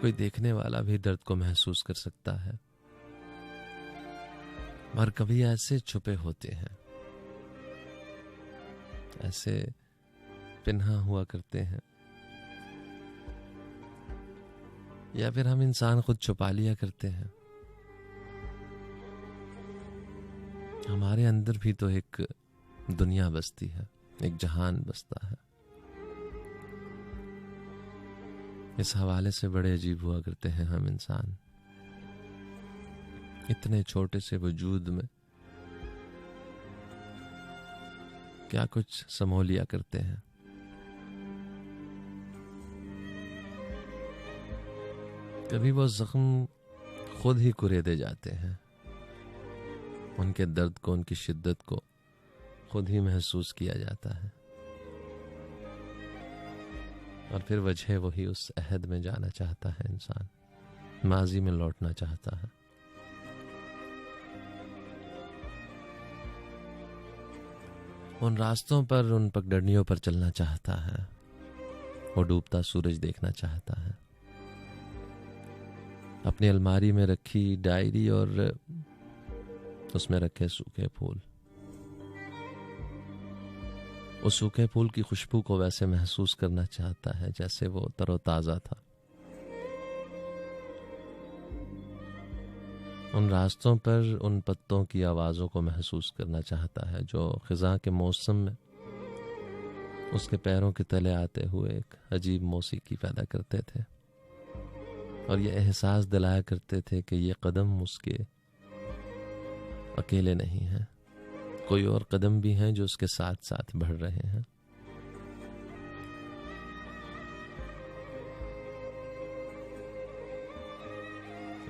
कोई देखने वाला भी दर्द को महसूस कर सकता है, और कभी ऐसे छुपे होते हैं, ऐसे पिन्हा हुआ करते हैं, या फिर हम इंसान खुद छुपा लिया करते हैं। हमारे अंदर भी तो एक दुनिया बसती है, एक जहान बसता है। इस हवाले से बड़े अजीब हुआ करते हैं हम इंसान। इतने छोटे से वजूद में क्या कुछ समो लिया करते हैं। कभी वो जख्म खुद ही कुरेदे जाते हैं, उनके दर्द को, उनकी शिद्दत को खुद ही महसूस किया जाता है, और फिर वजह वही उस अहद में जाना चाहता है इंसान, माजी में लौटना चाहता है। उन रास्तों पर, उन पगडंडियों पर चलना चाहता है, वो डूबता सूरज देखना चाहता है। अपनी अलमारी में रखी डायरी और उसमें रखे सूखे फूल, उस सूखे फूल की खुशबू को वैसे महसूस करना चाहता है जैसे वो तरोताजा था। उन रास्तों पर उन पत्तों की आवाज़ों को महसूस करना चाहता है जो खिज़ां के मौसम में उसके पैरों के तले आते हुए एक अजीब मौसीकी पैदा करते थे, और ये एहसास दिलाया करते थे कि ये कदम उसके अकेले नहीं हैं, कोई और कदम भी हैं जो उसके साथ साथ बढ़ रहे हैं।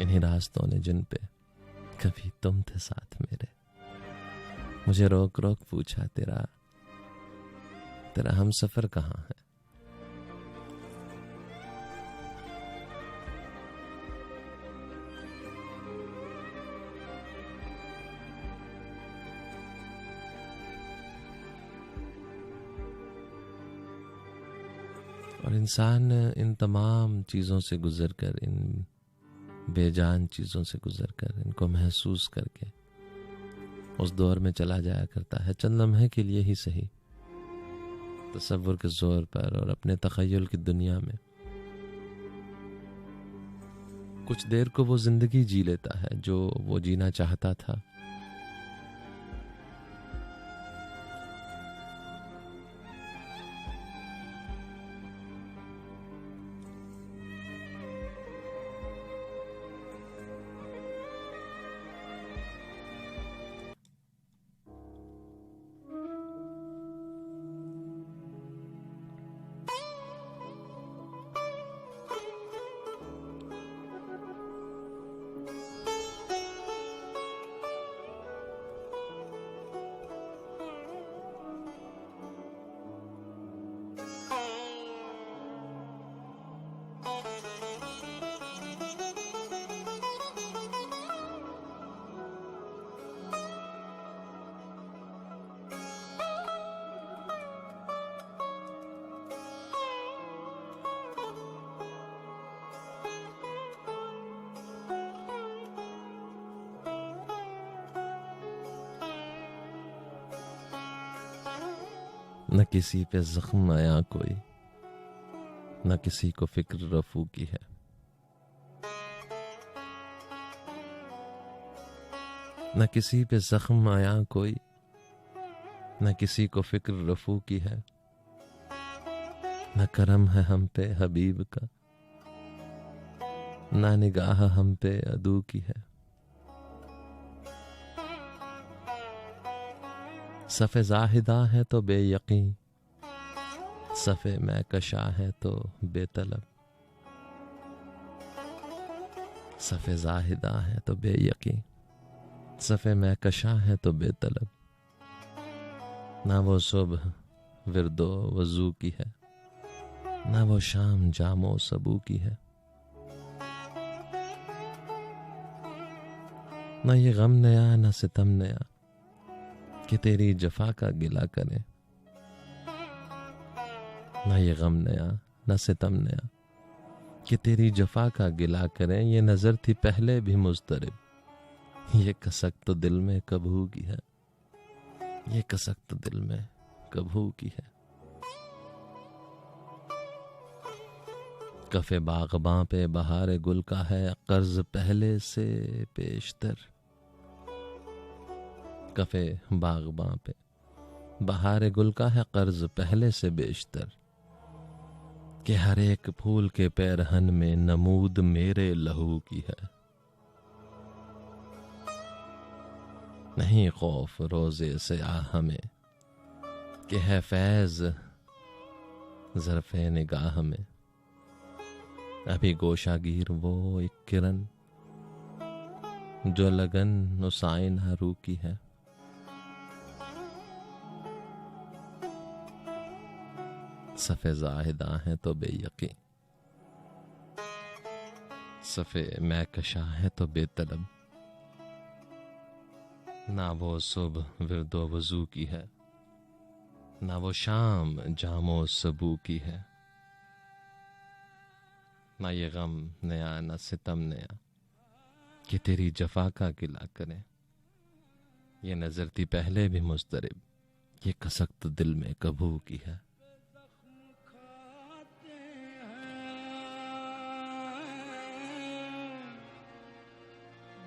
इन्हीं रास्तों ने जिन पे कभी तुम थे साथ मेरे, मुझे रोक रोक पूछा तेरा हम सफर कहाँ है। और इंसान इन तमाम चीज़ों से गुजर कर, इन बेजान चीज़ों से गुजर कर, इनको महसूस करके उस दौर में चला जाया करता है, चंद लम्हे के लिए ही सही, तसव्वुर के जोर पर और अपने तख़य्युल की दुनिया में कुछ देर को वो जिंदगी जी लेता है जो वो जीना चाहता था। न किसी पे जख्म आया कोई, न किसी को फिक्र रफू की है। न किसी पे जख्म आया कोई, न किसी को फिक्र रफू की है। न करम है हम पे हबीब का, न निगाह हम पे अदू की है। सफ़े ज़ाहिदा है तो बेयकीन, सफ़े मैकशा है तो बेतलब। सफ़े ज़ाहिदा है तो बेयकीन, सफ़े मैकशा है तो बेतलब। ना वो सुबह विरदो वज़ू की है, ना वो शाम जामो सबू की है। ना ये गम नया ना सितम नया कि तेरी जफा का गिला करें। ना ये गम नया ना सितम नया कि तेरी जफा का गिला करें। ये नजर थी पहले भी मुस्तरिब, ये कसक तो दिल में कबू की है। ये कसक तो दिल में कबू की है। कफे बागबां पे बहार गुल का है कर्ज पहले से पेशतर। कफे बागबां पे बहार गुल का है कर्ज पहले से बेशतर। कि हर एक फूल के पैरहन में नमूद मेरे लहू की है। नहीं खौफ रोजे से आ हमें कि है फैज ज़र्फ़े निगाह में। अभी गोशागीर वो एक किरण जो लगन उस आईना रू की है। सफ़े ज़ाहिदा है तो बेयकीन, सफ़े मैकशा है तो बेतलब। ना वो सुबह विरदो वज़ू की है, ना वो शाम जामो सबू की है। ना ये गम नया ना सितम नया कि तेरी जफा का गिला करें। ये नजर थी पहले भी मुस्तरिब, ये कसक तो दिल में कबू की है।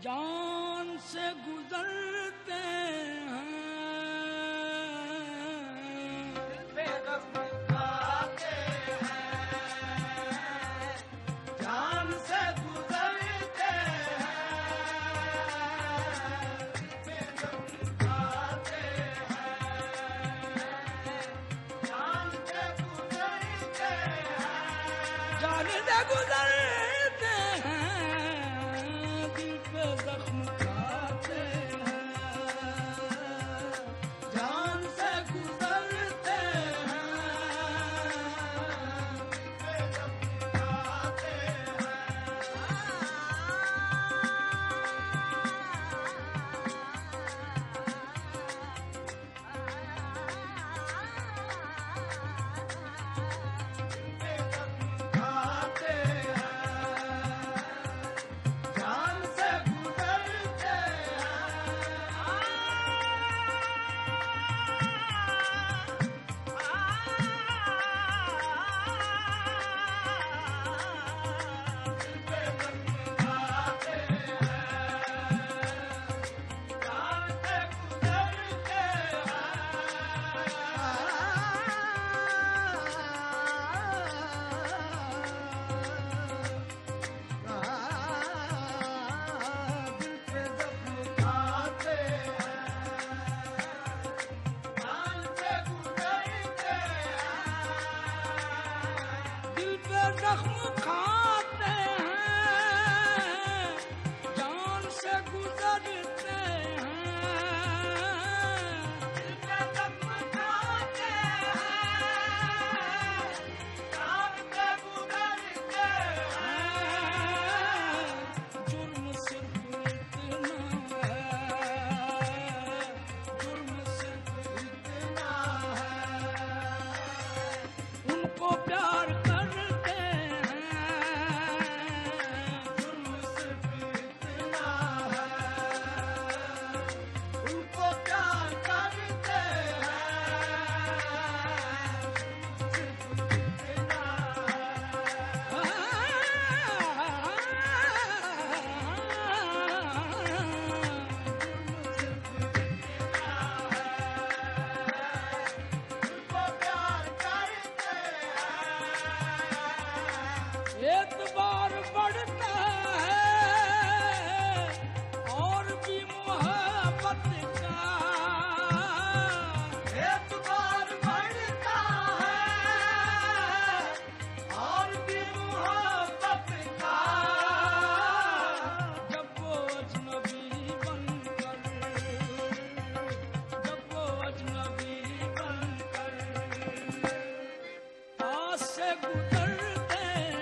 जान से गुजरते हैं, बेगम खाते हैं। जान से गुजरते हैं, बेगम खाते हैं। जान से गुजरते हैं, दिल पे जख्म खाते हैं, जान से गुजरते हैं, दिल पे जख्म खाते हैं। जख्म खाते हैं, जान से गुजरते हैं, दिल पे जख्म खाते हैं, जान से गुजरते हैं। जुर्म सिर्फ इतना है, जुर्म सिर्फ इतना है, उनको प्यार एतबार बढ़ता है और भी मोहब्बत का, एतबार बढ़ता है और भी मोहब्बत का, जब वो अजनबी बनकर, जब वो अजनबी बनकर पास से गुजरते हैं,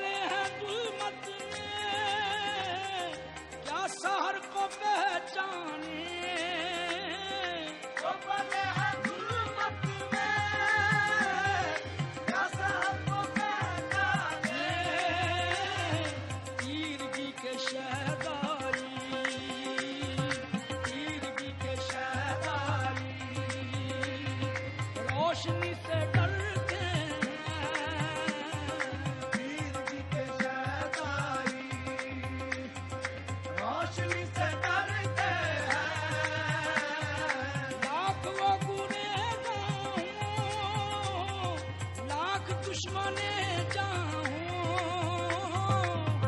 पले हैं जुल्मत में, क्या शहर को पहचाने। वो पले हैं जुल्मत में, क्या शहर को पहचाने। तीरगी के शहदारी, तीरगी के शहदारी, रोशनी से डरते हैं। तीरगी के शहदारी, रोशनी से डरते हैं। लाख वो गुनहगार हों, लाख दुश्मने जाऊं,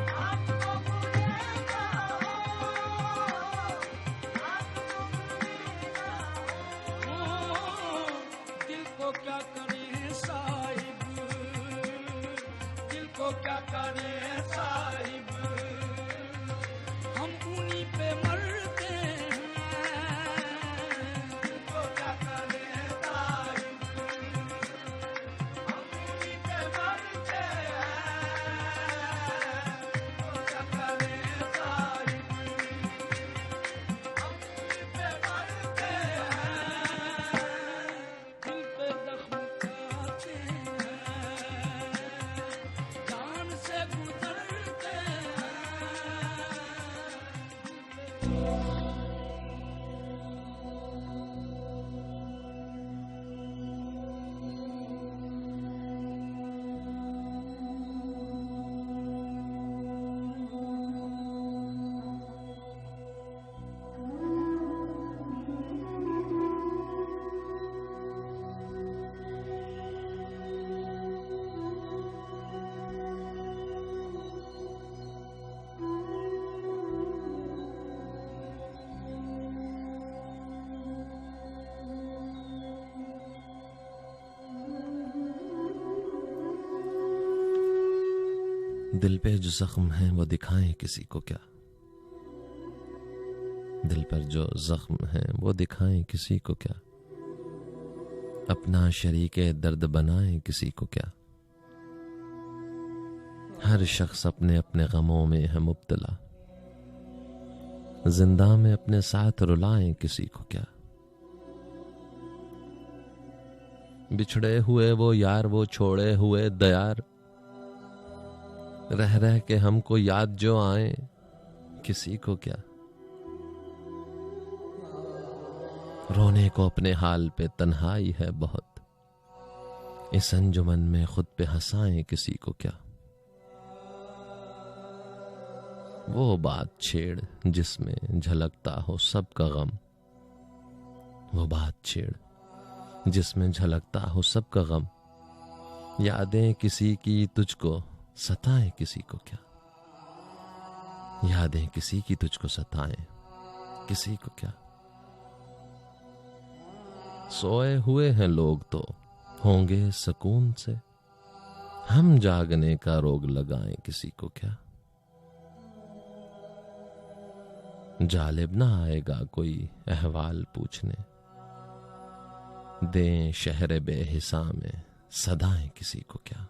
लाख वो गुनहगार हों, लाख वो गुनहगार हों। दिल को क्या करें साहिब, दिल को क्या करें साहिब, हम उन्हीं पे मरते हैं। दिल को क्या करें साहिब, हम उन्हीं पे मरते हैं। दिल को क्या करें साहिब, हम उन्हीं पे मरते हैं। दिल पे जख्म खाते हैं, जान से गुजरते हैं। दिल पे जो जख्म है वो दिखाएं किसी को क्या, दिल पर जो जख्म है वो दिखाएं किसी को क्या, अपना शरीके दर्द बनाएं किसी को क्या। हर शख्स अपने अपने गमों में है मुब्तला, जिंदा में अपने साथ रुलाएं किसी को क्या। बिछड़े हुए वो यार, वो छोड़े हुए दयार, रह रह के हमको याद जो आए किसी को क्या। रोने को अपने हाल पे तन्हाई है बहुत, इस अंजुमन में खुद पे हंसाएं किसी को क्या। वो बात छेड़ जिसमें झलकता हो सबका गम, वो बात छेड़ जिसमें झलकता हो सबका गम। यादें किसी की तुझको सताएं किसी को क्या, यादें किसी की तुझको सताएं किसी को क्या। सोए हुए हैं लोग तो होंगे सुकून से, हम जागने का रोग लगाएं किसी को क्या। जालिब ना आएगा कोई अहवाल पूछने, दें शहर बेहिसा में सदाएं किसी को क्या।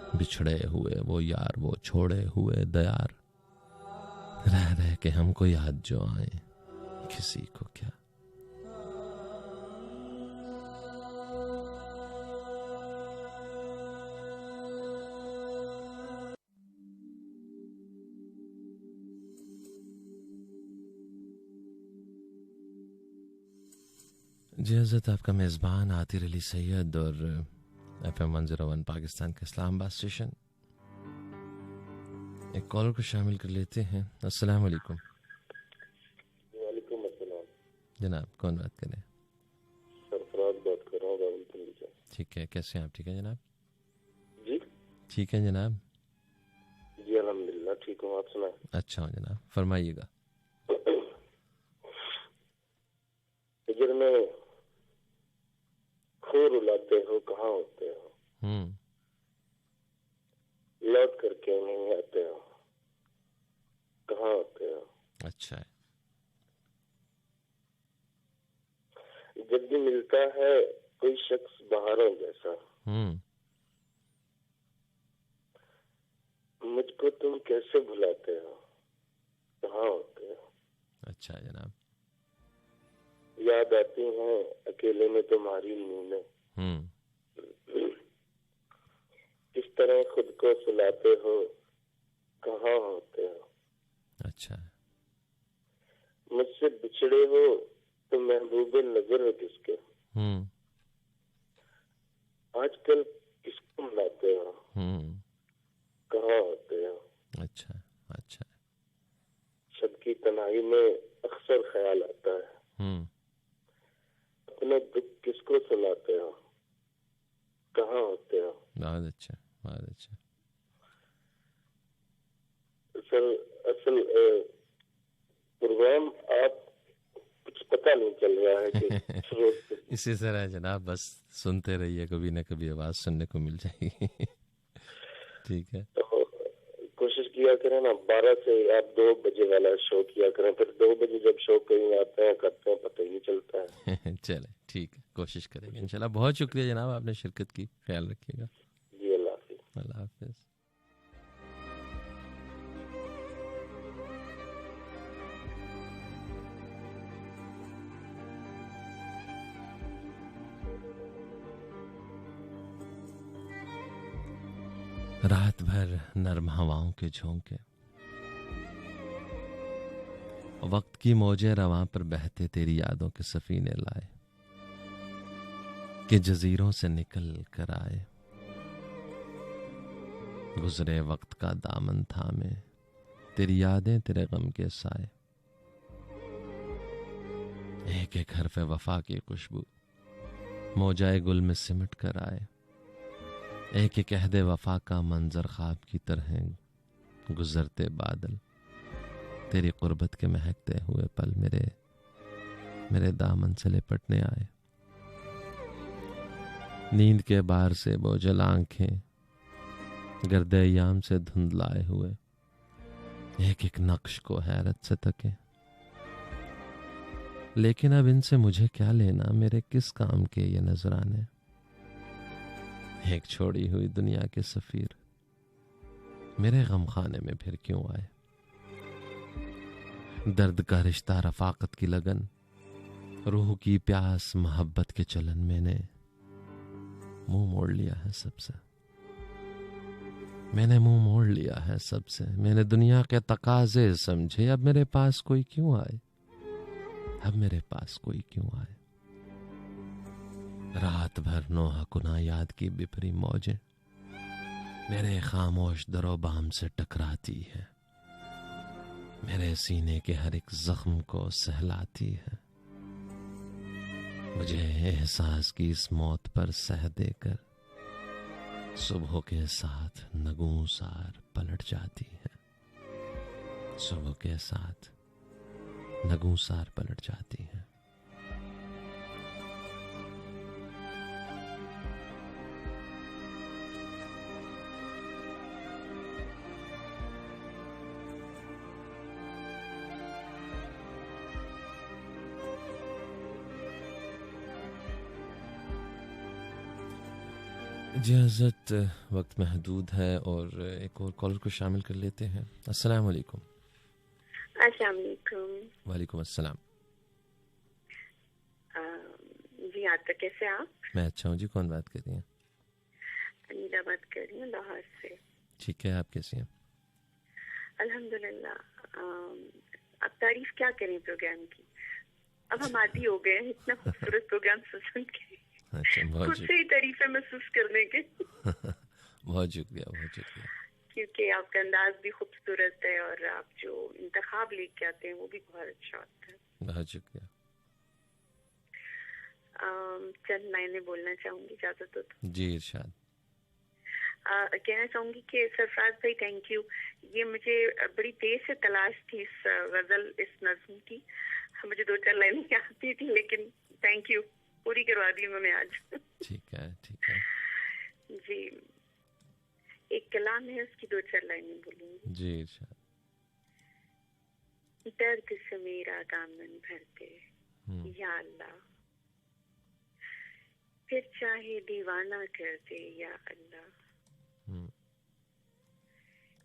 बिछड़े हुए वो यार, वो छोड़े हुए दयार, रह रह के हमको याद जो आए किसी को क्या। जी हज़रत, आपका मेज़बान आतिर अली सैयद और FM 101 पाकिस्तान का इस्लामाबाद स्टेशन। एक कॉलर को शामिल कर लेते हैं। अस्सलाम वालेकुम। वालेकुम अस्सलाम। जनाब कौन बात कर रहे हैं? सरफराज बात कर रहा हूँ रावलपिंडी से। ठीक है, कैसे हैं आप? ठीक है जनाब? जी ठीक है जनाब। जी अल्हम्दुलिल्लाह ठीक हूँ, आप सुनाएं? अच्छा हो जनाब, फरमाइएगा। हिजर में खो रुलाते हो, कहाँ होते हो? लौट करके नहीं आते हो, कहाँ होते हो? अच्छा है। जब भी मिलता है कोई शख्स बहारों जैसा, मुझको तुम कैसे भुलाते हो, कहाँ होते हो? अच्छा जनाब। याद आती हैं अकेले में तुम्हारी नींदें, किस तरह खुद को सुलाते हो, कहाँ होते हो? अच्छा। मुझसे बिछड़े हो तो महबूबे नजर हो किसके? आजकल किसको मिलाते हो, कहाँ होते हो? अच्छा अच्छा। शब की तन्हाई में अक्सर ख्याल आता है, अपने दुख किसको सुनाते हो, कहाँ होते हो? बहुत अच्छा, बहुत अच्छा। असल प्रोग्राम आप कुछ पता नहीं चल रहा है कि इसी तरह जनाब बस सुनते रहिए, कभी ना कभी आवाज सुनने को मिल जाएगी। ठीक है। तो कोशिश किया करें ना 12 से आप 2 बजे वाला शो किया करें, फिर 2 बजे जब शो कहीं आते हैं करते हैं पता ही नहीं चलता है। चले ठीक है, कोशिश करेंगे इंशाल्लाह। बहुत शुक्रिया जनाब, आपने शिरकत की, ख्याल रखिएगा जी। अल्लाह हाफिज। अल्लाह हाफिज। रात भर नर्म हवाओं के झोंके, वक्त की मौजें रवां पर बहते तेरी यादों के सफीने लाए, कि जजीरों से निकल कर आए, गुजरे वक्त का दामन थामे, तेरी यादें तेरे गम के साए, एक एक हरफ वफा की खुशबू मौजाए गुल में सिमट कर आए, एक एक अहद वफा का मंजर ख्वाब की तरह गुजरते बादल, तेरी कुर्बत के महकते हुए पल मेरे दामन से लिपटने आए, नींद के बार से बोझल आंखें गर्दे याम से धुंधलाए हुए, एक एक नक्श को हैरत से तके, लेकिन अब इनसे मुझे क्या लेना, मेरे किस काम के ये नजराने, एक छोड़ी हुई दुनिया के सफीर मेरे गम खाने में फिर क्यों आए, दर्द का रिश्ता रफाकत की लगन, रूह की प्यास मोहब्बत के चलन, मैंने मुंह मोड़ लिया है सबसे, मैंने मुंह मोड़ लिया है सबसे, मैंने दुनिया के तकाजे समझे, अब मेरे पास कोई क्यों आए, अब मेरे पास कोई क्यों आए, रात भर नोहा कुना याद की बिफरी मौजें मेरे खामोश दरो बाम से टकराती है, मेरे सीने के हर एक जख्म को सहलाती है, मुझे एहसास की इस मौत पर सह देकर सुबह के साथ नगूंसार पलट जाती है, सुबह के साथ नगूंसार पलट जाती है। जी हज़रत, वक्त महदूद है और एक और कॉलर को शामिल कर लेते हैं। अस्सलाम वालेकुम। अस्सलाम वालेकुम। वालेकुम अस्सलाम। जी आता कैसे आप? मैं अच्छा हूँ जी। कौन बात कर रही हैं? अनीला बात कर रही हूँ लाहौर से। ठीक है, आप कैसी हैं? अल्हम्दुलिल्लाह। अब तारीफ क्या करें प्रोग्राम की, अब हम आदी हो गए हैं इतना खूबसूरत प्रोग्राम सुन के। अच्छा, बहुत खुद से ही तारीफें महसूस करने के। बहुत शुक्रिया, बहुत शुक्रिया। क्योंकि आपका अंदाज भी खूबसूरत है और आप जो इंतखाब लेके आते हैं वो भी बहुत अच्छा होता है। बहुत शुक्रिया। चंद लाइनें बोलना चाहूंगी, इजाजत हो तो? जी इरशाद। कहना चाहूंगी कि सरफराज भाई थैंक यू। ये मुझे बड़ी देर से तलाश थी इस गजल, इस नज्म की। मुझे 2-4 लाइनें आती थी लेकिन थैंक यू, पूरी करवा दी उन्होंने आज। ठीक है, ठीक है जी। एक कलाम है, उसकी 2-4 लाइनें बोलूंगी। जी इरशाद। दर्द से मेरा दामन भरते या अल्लाह, फिर चाहे दीवाना कर दे या अल्लाह।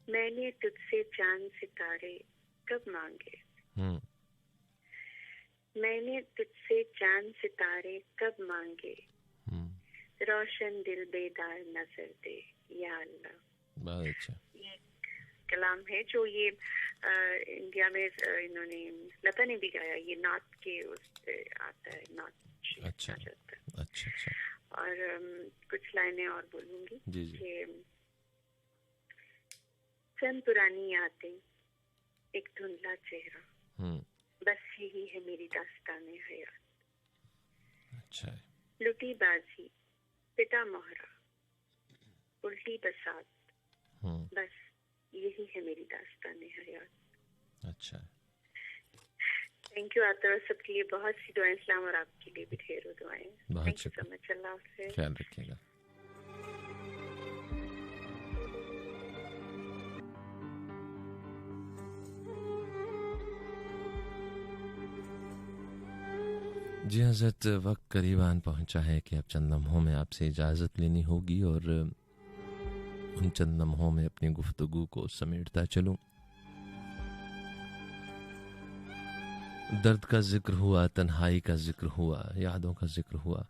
मैंने तुझसे चांद सितारे कब मांगे, मैंने तुझसे चांद सितारे कब मांगे, रोशन दिल बेदार नजर दे या अल्लाह। बहुत अच्छा। ये कलाम है जो ये इंडिया में इन्होंने लता ने भी गाया, ये नात के उस पे आता है, नात। अच्छा अच्छा अच्छा। और कुछ लाइनें और बोलूंगी जी जी। कि चंद पुरानी यादें, एक धुंधला चेहरा, बस यही है मेरी दास्ताने हयात। अच्छा है। लुटी बाजी, पिटा मोहरा, उल्टी बसात, बस यही है मेरी दास्ताने हयात। अच्छा है। थैंक यू आतर, सबके लिए बहुत सी दुआएं, इस्लाम और आपके लिए भी ढेरों दुआएं। बहुत शुक्रिया, सो मच, अल्लाह हाफिज़, ख्याल रखिएगा। जी हज़रत, वक्त करीबान पहुंचा है कि अब चंद लम्हों में आपसे इजाज़त लेनी होगी और उन चंद लम्हों में अपनी गुफ्तगू को समेटता चलूं। दर्द का जिक्र हुआ, तन्हाई का जिक्र हुआ, यादों का जिक्र हुआ।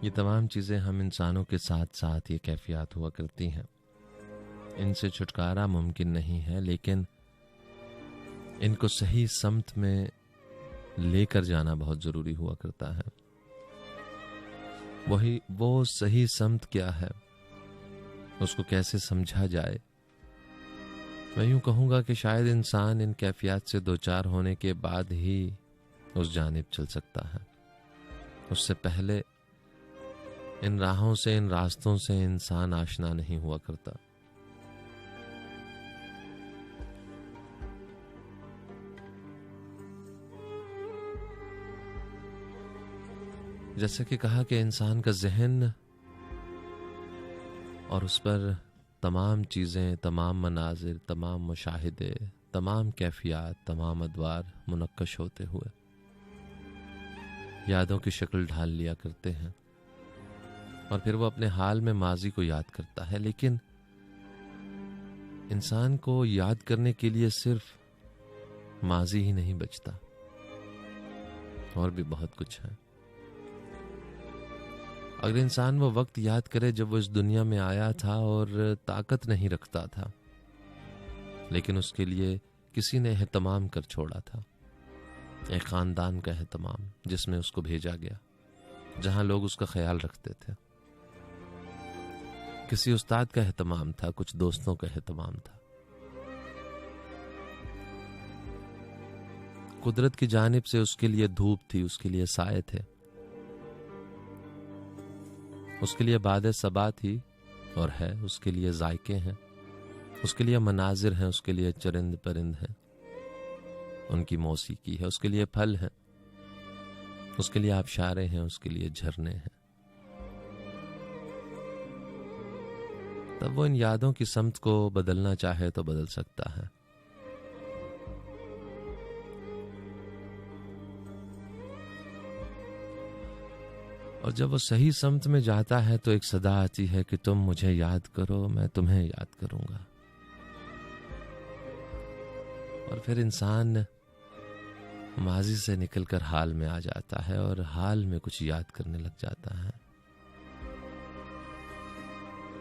ये तमाम चीज़ें हम इंसानों के साथ साथ ये कैफियत हुआ करती हैं। इनसे छुटकारा मुमकिन नहीं है, लेकिन इनको सही समत में लेकर जाना बहुत ज़रूरी हुआ करता है। वो सही समत क्या है, उसको कैसे समझा जाए। मैं यूं कहूँगा कि शायद इंसान इन कैफियत से दो चार होने के बाद ही उस जानिब चल सकता है। उससे पहले इन राहों से, इन रास्तों से इंसान आशना नहीं हुआ करता। जैसे कि कहा कि इंसान का जहन और उस पर तमाम चीज़ें, तमाम मनाजिर, तमाम मुशाहिदे, तमाम कैफियत, तमाम अदवार मुनक्कश होते हुए यादों की शक्ल ढाल लिया करते हैं और फिर वो अपने हाल में माजी को याद करता है। लेकिन इंसान को याद करने के लिए सिर्फ माजी ही नहीं बचता, और भी बहुत कुछ है। अगर इंसान वो वक्त याद करे जब वो इस दुनिया में आया था और ताकत नहीं रखता था, लेकिन उसके लिए किसी ने एहतमाम कर छोड़ा था, एक खानदान का एहतमाम जिसमें उसको भेजा गया, जहां लोग उसका ख्याल रखते थे। किसी उस्ताद का एहतमाम था, कुछ दोस्तों का एहतमाम था। कुदरत की जानिब से उसके लिए धूप थी, उसके लिए साए थे, उसके लिए बादे सबा थी और है, उसके लिए जायके हैं, उसके लिए मनाजिर हैं, उसके लिए चरिंद परिंद हैं, उनकी मौसीकी है, उसके लिए फल हैं, उसके लिए आबशारें हैं, उसके लिए झरने हैं। तब वो इन यादों की समत को बदलना चाहे तो बदल सकता है। और जब वो सही समत में जाता है तो एक सदा आती है कि तुम मुझे याद करो, मैं तुम्हें याद करूंगा। और फिर इंसान माजी से निकलकर हाल में आ जाता है और हाल में कुछ याद करने लग जाता है।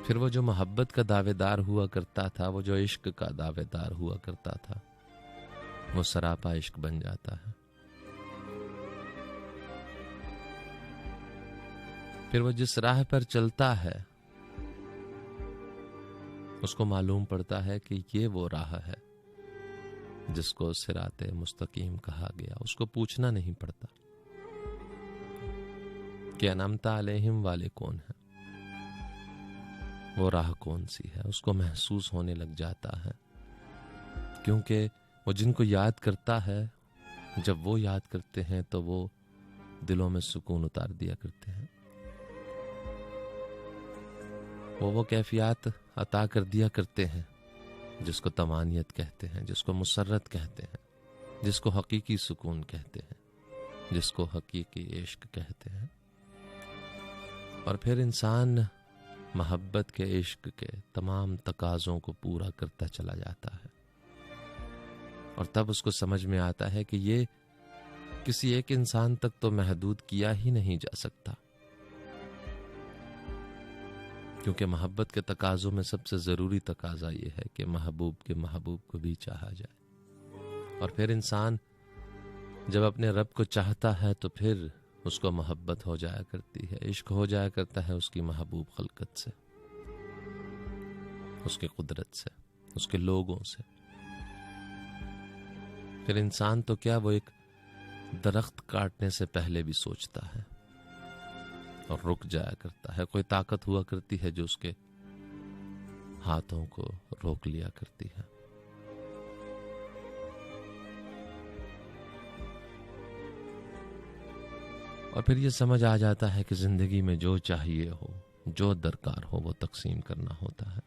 फिर वो जो मोहब्बत का दावेदार हुआ करता था, वो जो इश्क का दावेदार हुआ करता था, वो सरापा इश्क बन जाता है। फिर वो जिस राह पर चलता है उसको मालूम पड़ता है कि ये वो राह है जिसको सिराते मुस्तकीम कहा गया। उसको पूछना नहीं पड़ता कि अनअमता अलैहिम वाले कौन है, वो राह कौन सी है, उसको महसूस होने लग जाता है। क्योंकि वो जिनको याद करता है, जब वो याद करते हैं तो वो दिलों में सुकून उतार दिया करते हैं, वो कैफियत अता कर दिया करते हैं जिसको तमानियत कहते हैं, जिसको मुसर्रत कहते हैं, जिसको हकीकी सुकून कहते हैं, जिसको हकीकी इश्क कहते हैं। और फिर इंसान मोहब्बत के इश्क के तमाम तकाज़ों को पूरा करता चला जाता है और तब उसको समझ में आता है कि ये किसी एक इंसान तक तो महदूद किया ही नहीं जा सकता, क्योंकि मोहब्बत के तकाज़ों में सबसे ज़रूरी तकाज़ा ये है कि महबूब के महबूब को भी चाहा जाए। और फिर इंसान जब अपने रब को चाहता है तो फिर उसको मोहब्बत हो जाया करती है, इश्क हो जाया करता है उसकी महबूब खलकत से, उसकी कुदरत से, उसके लोगों से। फिर इंसान तो क्या, वो एक दरख्त काटने से पहले भी सोचता है और रुक जाया करता है। कोई ताकत हुआ करती है जो उसके हाथों को रोक लिया करती है। और फिर ये समझ आ जाता है कि जिंदगी में जो चाहिए हो, जो दरकार हो, वो तकसीम करना होता है।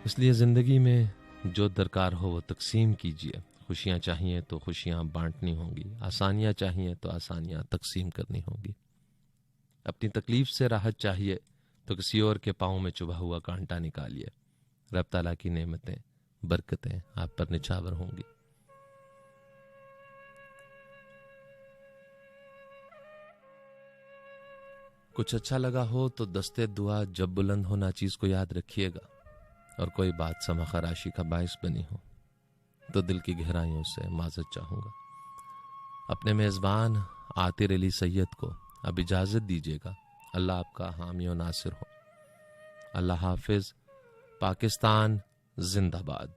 इसलिए जिंदगी में जो दरकार हो वो तकसीम कीजिए। खुशियां चाहिए तो खुशियां बांटनी होंगी, आसानियां चाहिए तो आसानियां तकसीम करनी होगी। अपनी तकलीफ से राहत चाहिए तो किसी और के पांव में चुभा हुआ कांटा निकालिए। रब ताला की नेमतें, बरकतें आप पर निछावर होंगी। कुछ अच्छा लगा हो तो दस्ते दुआ जब बुलंद हो नाचीज को याद रखिएगा, और कोई बात समा खराशी का बाइस बनी हो तो दिल की गहराइयों से माजरत चाहूंगा। अपने मेजबान आतिर अली सैयद को अब इजाजत दीजिएगा। अल्लाह आपका हामी और नासिर हो। अल्लाह हाफिज। पाकिस्तान जिंदाबाद।